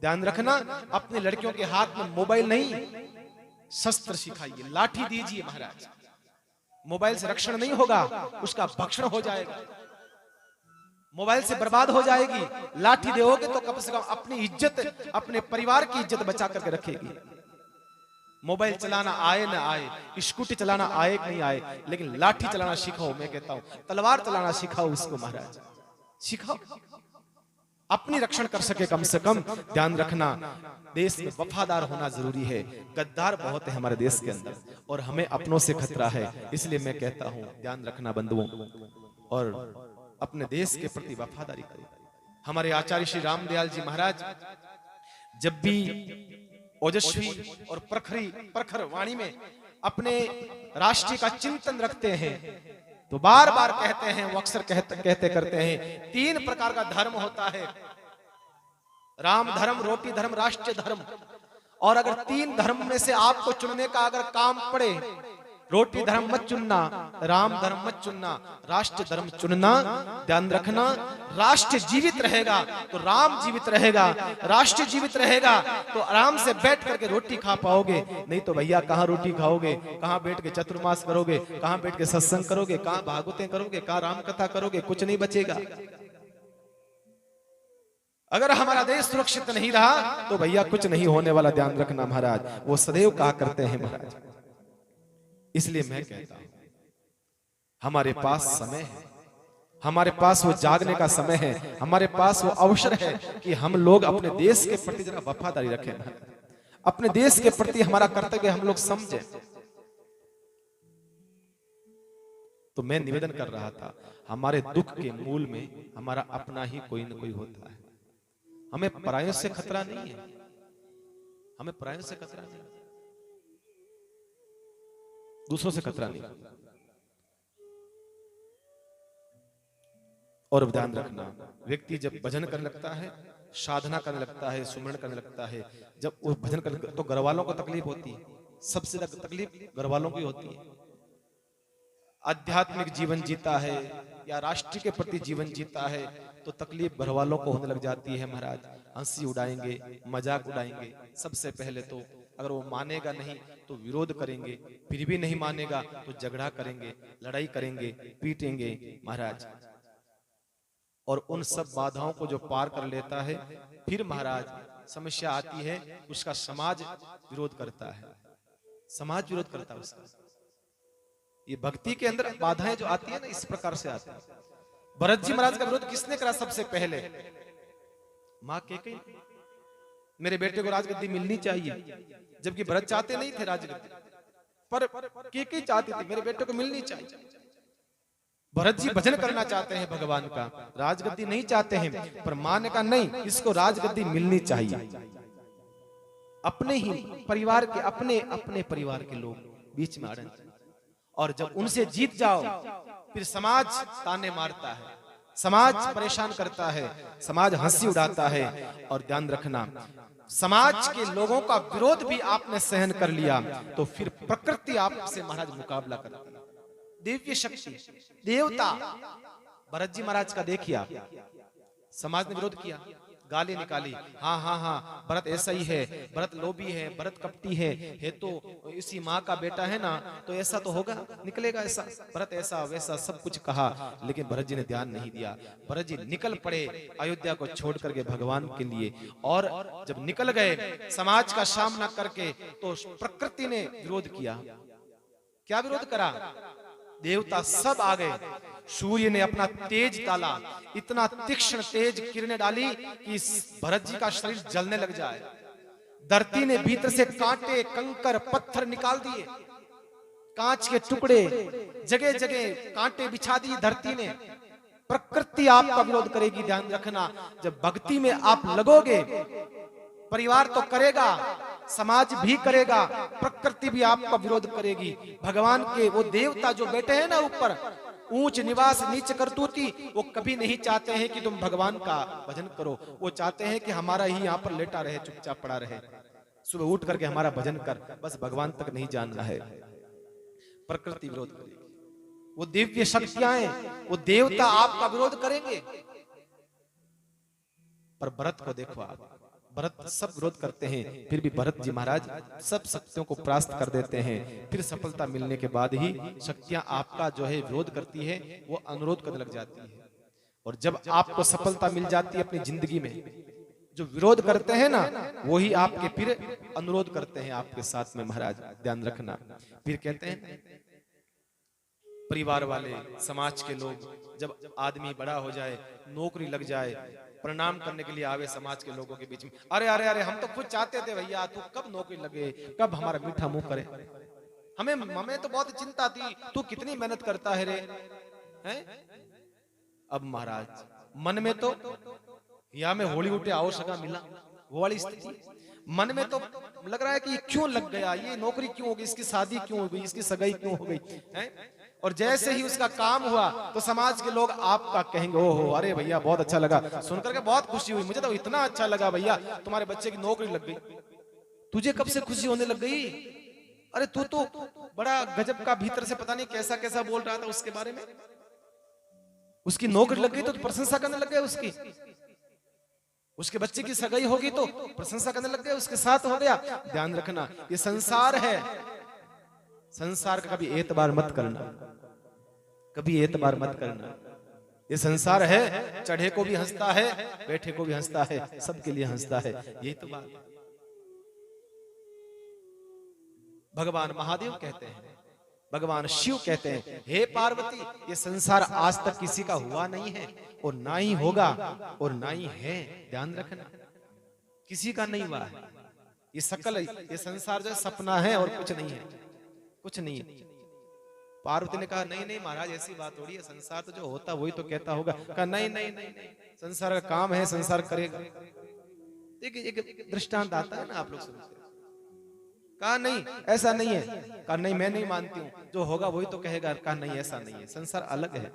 ध्यान रखना, अपने लड़कियों के हाथ में मोबाइल नहीं, शस्त्र सिखाइए, लाठी दीजिए महाराज। मोबाइल से रक्षण नहीं होगा, उसका भक्षण हो जाएगा, मोबाइल से बर्बाद हो जाएगी। लाठी दोगे तो कम से कम अपनी इज्जत, अपने परिवार की इज्जत बचा करके रखेगी। मोबाइल चलाना आए ना आए, स्कूटी चलाना आए नहीं आए, लेकिन लाठी चलाना सिखाओ। मैं कहता हूं तलवार चलाना सिखाओ उसको महाराज। सिखाओ, अपनी रक्षण कर सके कम से कम। ध्यान रखना, देश में वफादार होना जरूरी है। गद्दार बहुत है हमारे देश के अंदर और हमें अपनों से खतरा है। इसलिए मैं कहता हूं ध्यान रखना बंधुओं, और अपने देश के प्रति वफादारी करें। हमारे आचार्य श्री रामदयाल जी महाराज जब भी ओजस्वी और प्रखर वाणी में अपने राष्ट्र का चिंतन रखते हैं तो बार बार कहते हैं, वो अक्सर कहते करते हैं, 3 प्रकार का धर्म होता है, राम धर्म, रोटी धर्म, राष्ट्रीय धर्म। और अगर 3 धर्म में से आपको चुनने का अगर काम पड़े, रोटी धर्म मत चुनना, राम धर्म मत चुनना, राष्ट्र धर्म चुनना। ध्यान रखना, राष्ट्र जीवित रहेगा तो राम जीवित रहेगा, राष्ट्र जीवित रहेगा तो आराम से बैठ करके रोटी खा पाओगे। नहीं तो भैया कहाँ रोटी खाओगे, कहाँ बैठ के चतुर्मास करोगे, कहाँ बैठ के सत्संग करोगे, कहाँ भागवतें करोगे, कहाँ राम कथा करोगे, कुछ नहीं बचेगा। अगर हमारा देश सुरक्षित नहीं रहा तो भैया कुछ नहीं होने वाला। ध्यान रखना महाराज, वो सदैव कहा करते हैं महाराज। इसलिए मैं कहता हूं हमारे पास समय है, हमारे पास वो जागने का समय है, हमारे पास वो अवसर है कि हम लोग अपने देश के प्रति जरा वफादारी रखें, अपने देश के प्रति हमारा कर्तव्य हम लोग समझें। तो मैं निवेदन कर रहा था, हमारे दुख के मूल में हमारा अपना ही कोई न कोई होता है। हमें परायों से खतरा नहीं है, हमें परायों से खतरा नहीं, दूसरों से खतरा नहीं। और ध्यान रखना, व्यक्ति जब भजन करने लगता है, साधना करने लगता है, सुमरण करने लगता है, जब वो भजन करने तो घर वालों को तकलीफ होती है, सबसे ज्यादा तकलीफ घर वालों की होती है। आध्यात्मिक जीवन जीता है या राष्ट्र के प्रति जीवन जीता है तो तकलीफ घर वालों को होने लग जाती है महाराज। हंसी उड़ाएंगे, मजाक उड़ाएंगे। सबसे पहले तो अगर वो मानेगा नहीं तो विरोध करेंगे, फिर भी नहीं मानेगा तो झगड़ा करेंगे, लड़ाई करेंगे, पीटेंगे महाराज। और उन सब बाधाओं को जो पार कर लेता है फिर महाराज समस्या आती है, उसका समाज विरोध करता है, समाज विरोध करता है उसका। ये भक्ति के अंदर बाधाएं जो आती है ना, इस प्रकार से आती है। भरत जी महाराज का विरोध किसने करा सबसे पहले? मां कैकेयी। मेरे बेटे को राजगद्दी मिलनी चाहिए, जबकि भरत चाहते नहीं थे राजगद्दी, पर कैकेयी चाहती थी मेरे बेटे को मिलनी चाहिए। भरत जी भजन करना चाहते हैं भगवान का, राजगद्दी नहीं चाहते हैं, पर मां ने कहा नहीं, इसको राजगद्दी मिलनी चाहिए। अपने ही परिवार के अपने परिवार के लोग बीच में अड़े, और जब उनसे जीत जाओ फिर समाज ताने मारता है, समाज परेशान करता है, समाज हंसी उड़ाता है। और ध्यान रखना, समाज के लोगों का विरोध भी आपने सहन कर लिया तो फिर प्रकृति आपसे महाराज मुकाबला करती है। दिव्य शक्ति, देवता भरत जी महाराज का देखिए आप, समाज ने विरोध किया, गाली निकाली, हाँ हाँ हाँ भरत ऐसा ही है, भरत लोभी है, भरत कपटी है तो इसी माँ का बेटा है ना, तो ऐसा तो होगा, निकलेगा ऐसा, भरत ऐसा वैसा सब कुछ कहा। लेकिन भरत जी ने ध्यान नहीं दिया। भरत जी निकल पड़े अयोध्या को छोड़ करके भगवान के लिए, और जब निकल गए समाज का सामना करके तो प्रकृति ने विरोध किया। क्या विरोध करा? देवता सब आ गए, सूर्य ने अपना तेज डाला, इतना तीक्ष्ण तेज किरणें डाली कि भरत जी का शरीर जलने लग जाए। धरती ने भीतर से कांटे, कंकर, पत्थर निकाल दिए, कांच के टुकड़े, जगह जगह कांटे बिछा दिए धरती ने। प्रकृति आपका विरोध करेगी, ध्यान रखना। जब भक्ति में आप लगोगे, परिवार तो करेगा, समाज भी करेगा, प्रकृति भी आपका विरोध करेगी। भगवान के वो देवता जो बैठे हैं ना ऊपर, ऊंच निवास नीच करतूती, वो कभी नहीं चाहते हैं कि तुम भगवान का भजन करो। वो चाहते हैं कि हमारा ही यहाँ पर लेटा रहे, चुपचाप पड़ा रहे, सुबह उठ करके हमारा भजन कर, बस भगवान तक नहीं जानना है। प्रकृति विरोध करेगी, वो दिव्य शक्तियां, वो देवता आपका विरोध करेंगे। पर भरत को देखो आप, भरत सब विरोध करते हैं, फिर भी भरत जी महाराज सब शक्तियों को परास्त कर देते हैं। फिर सफलता मिलने के बाद ही शक्तियां आपका जो है विरोध करती है, वो अनुरोध करने लग जाती है। और जब आपको सफलता मिल जाती है अपनी जिंदगी में, जो विरोध करते हैं ना, वही आपके फिर अनुरोध करते हैं आपके साथ में महाराज। ध्यान रखना। फिर कहते हैं परिवार वाले, समाज के लोग, जब आदमी बड़ा हो जाए, नौकरी लग जाए, प्रणाम करने के लिए आवे समाज के लोगों के बीच में, अरे अरे अरे हम तो खुद चाहते थे भैया तू कब नौकरी लगे, कब हमारा मीठा मुंह करे, हमें तो बहुत चिंता थी, तू कितनी मेहनत करता है रे, हैं? अब महाराज मन में तो या में होली उठे आओ सगा मिला, वो वाली स्थिति मन में तो लग रहा है कि क्यों लग गया, ये नौकरी क्यों हो गई, इसकी शादी क्यों हो गई, इसकी सगाई क्यों हो गई, हैं? और जैसे ही उसका काम हुआ तो समाज के लोग आपका कहेंगे, ओहो अरे भैया बहुत अच्छा लगा, सुनकर के बहुत खुशी हुई, मुझे तो इतना अच्छा लगा भैया तुम्हारे बच्चे की नौकरी लग गई। तुझे कब से खुशी होने लग गई? अरे तू तो बड़ा गजब का भीतर से पता नहीं कैसा कैसा बोल रहा था उसके बारे में, उसकी नौकरी लग गई तो प्रशंसा करने लग गए उसकी, उसके बच्चे की सगाई होगी तो प्रशंसा करने लग गए, उसके साथ हो गया। ध्यान रखना ये संसार है, संसार का कभी एतबार मत करना, कभी एतबार मत करना, ये संसार है, चढ़े को भी हंसता है, बैठे को भी हंसता है, सबके लिए हंसता है, यही तो बात। भगवान महादेव कहते हैं, भगवान शिव कहते हैं, हे पार्वती ये संसार आज तक किसी का हुआ नहीं है और ना ही होगा और ना ही है, ध्यान रखना, किसी का नहीं हुआ है, ये सकल ये संसार जो सपना है और कुछ नहीं है, कुछ नहीं है। पार्वती ने कहा नहीं नहीं महाराज ऐसी बात हो रही है, संसार तो जो होता वही तो कहता होगा। कहा नहीं नहीं नहीं, नहीं। संसार का काम है, संसार करेगा। एक दृष्टांत आता है ना, आप लोग सुनते हैं। कहा नहीं ऐसा नहीं है, कहा नहीं मैं नहीं मानती हूँ, जो होगा वही तो कहेगा। कहा नहीं ऐसा नहीं है, संसार अलग है।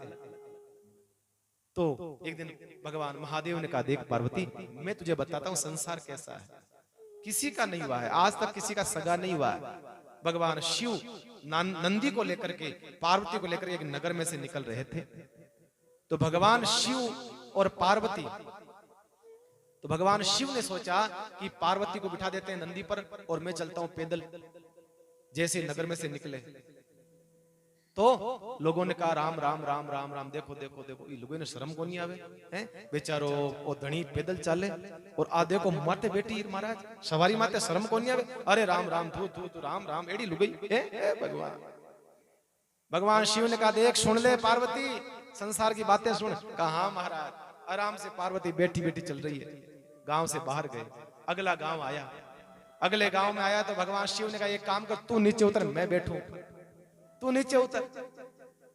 तो एक दिन भगवान महादेव ने कहा देख पार्वती मैं तुझे बताता हूँ संसार कैसा है, किसी का नहीं हुआ है, आज तक किसी का सगा नहीं हुआ है। भगवान शिव नंदी को लेकर के, पार्वती को लेकर एक नगर में से निकल रहे थे, तो भगवान शिव और पार्वती, तो भगवान शिव ने सोचा कि पार्वती को बिठा देते हैं नंदी पर और मैं चलता हूं पैदल। जैसे नगर में से निकले तो लोगों ने कहा राम राम राम राम राम, देखो देखो देखो, ये लोगों ने शर्म को नहीं आवे हैं बेचारो, ओ धनी पैदल चले और आ देखो माते बेटी महाराज सवारी माते शर्म को नहीं आवे, अरे राम राम तू तू तू राम राम एड़ी लुगई भगवान। भगवान शिव ने कहा देख सुन ले पार्वती संसार की बातें सुन। कहा महाराज, आराम से पार्वती बैठी बैठी चल रही है। गांव से बाहर गए, अगला गांव आया, अगले गांव में आया तो भगवान शिव ने कहा एक काम कर तू नीचे उतर, मैं बैठूं, तू नीचे उतर।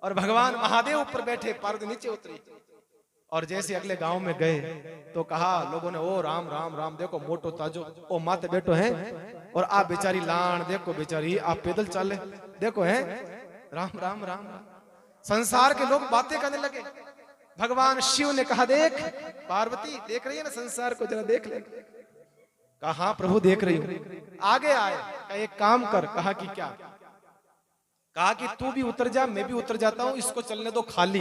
और भगवान महादेव ऊपर बैठे, पार्वती नीचे उतरी। और जैसे अगले गांव में गए तो कहा लोगों ने ओ राम राम राम, देखो मोटो ताजो ओ माते बैठो है, और आप बेचारी लान देखो बेचारी आप पैदल चले देखो है, राम राम राम राम। संसार के लोग बातें करने लगे। भगवान शिव ने कहा देख पार्वती देख रही है ना संसार को, जरा देख ले। कहा हाँ प्रभु देख रही हूं। आगे आए, कहा एक काम कर। कहा कि क्या? कहा कि तू भी उतर जा, मैं भी उतर जाता हूं, इसको चलने दो खाली,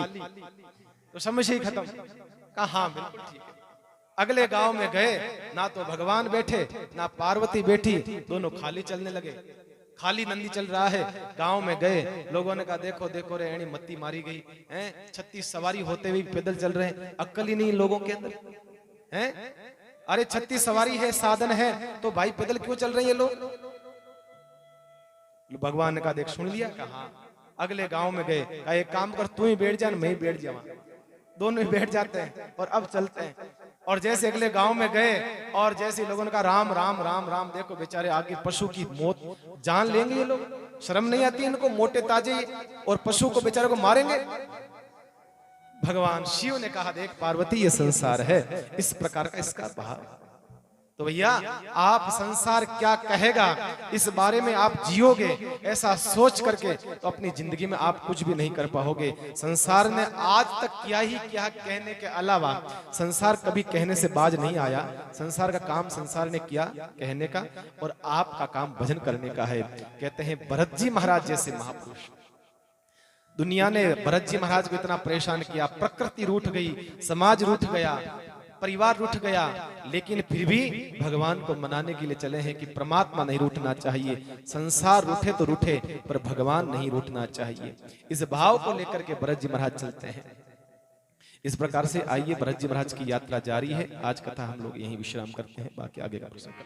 तो समस्या ही खत्म। कहा हाँ बिल्कुल ठीक है। अगले गांव में गए, ना तो भगवान बैठे ना पार्वती बैठी, दोनों खाली चलने लगे, खाली नंदी चल रहा है। गांव में गए, लोगों ने कहा देखो देखो रे एणी मत्ती मारी गई हैं, 36 सवारी होते हुए पैदल चल रहे हैं, अक्ल ही नहीं लोगों के अंदर हैं। अरे 36 सवारी है, साधन है, तो भाई पैदल क्यों चल रहे हैं लोग? भगवान ने कहा देख सुन लिया। कहा अगले गांव में गए, कहा एक काम कर तू ही बैठ जा मैं ही बैठ जाऊं, दोनों ही बैठ जाते हैं और अब चलते हैं। और जैसे अगले गांव में गए और जैसे लोगों ने कहा राम राम राम राम, देखो बेचारे आगे पशु की मौत जान लेंगे ये लोग, शर्म नहीं आती इनको, मोटे ताजे और पशु को बेचारे को मारेंगे। भगवान शिव ने कहा देख पार्वती ये संसार है, इस प्रकार का इसका भाव। तो भैया आप संसार क्या कहेगा इस बारे में आप जियोगे, ऐसा सोच करके तो अपनी जिंदगी में आप कुछ भी नहीं कर पाओगे। संसार ने आज तक क्या ही क्या कहने के अलावा संसार कभी कहने से बाज नहीं आया। संसार का काम संसार ने किया कहने का, और आपका काम भजन करने का है। कहते हैं भरत जी महाराज जैसे महापुरुष, दुनिया ने भरत जी महाराज को इतना परेशान किया, प्रकृति रूठ गई, समाज रूठ गया, परिवार रूठ गया, लेकिन फिर भी भगवान को मनाने के लिए चले हैं कि परमात्मा नहीं रूठना चाहिए। संसार रूठे तो रूठे पर भगवान नहीं रूठना चाहिए। इस भाव को लेकर के भरत जी महाराज चलते हैं। इस प्रकार से आइए भरत जी महाराज की यात्रा जारी है। आज कथा हम लोग यहीं विश्राम करते हैं, बाकी आगे का प्रसंग।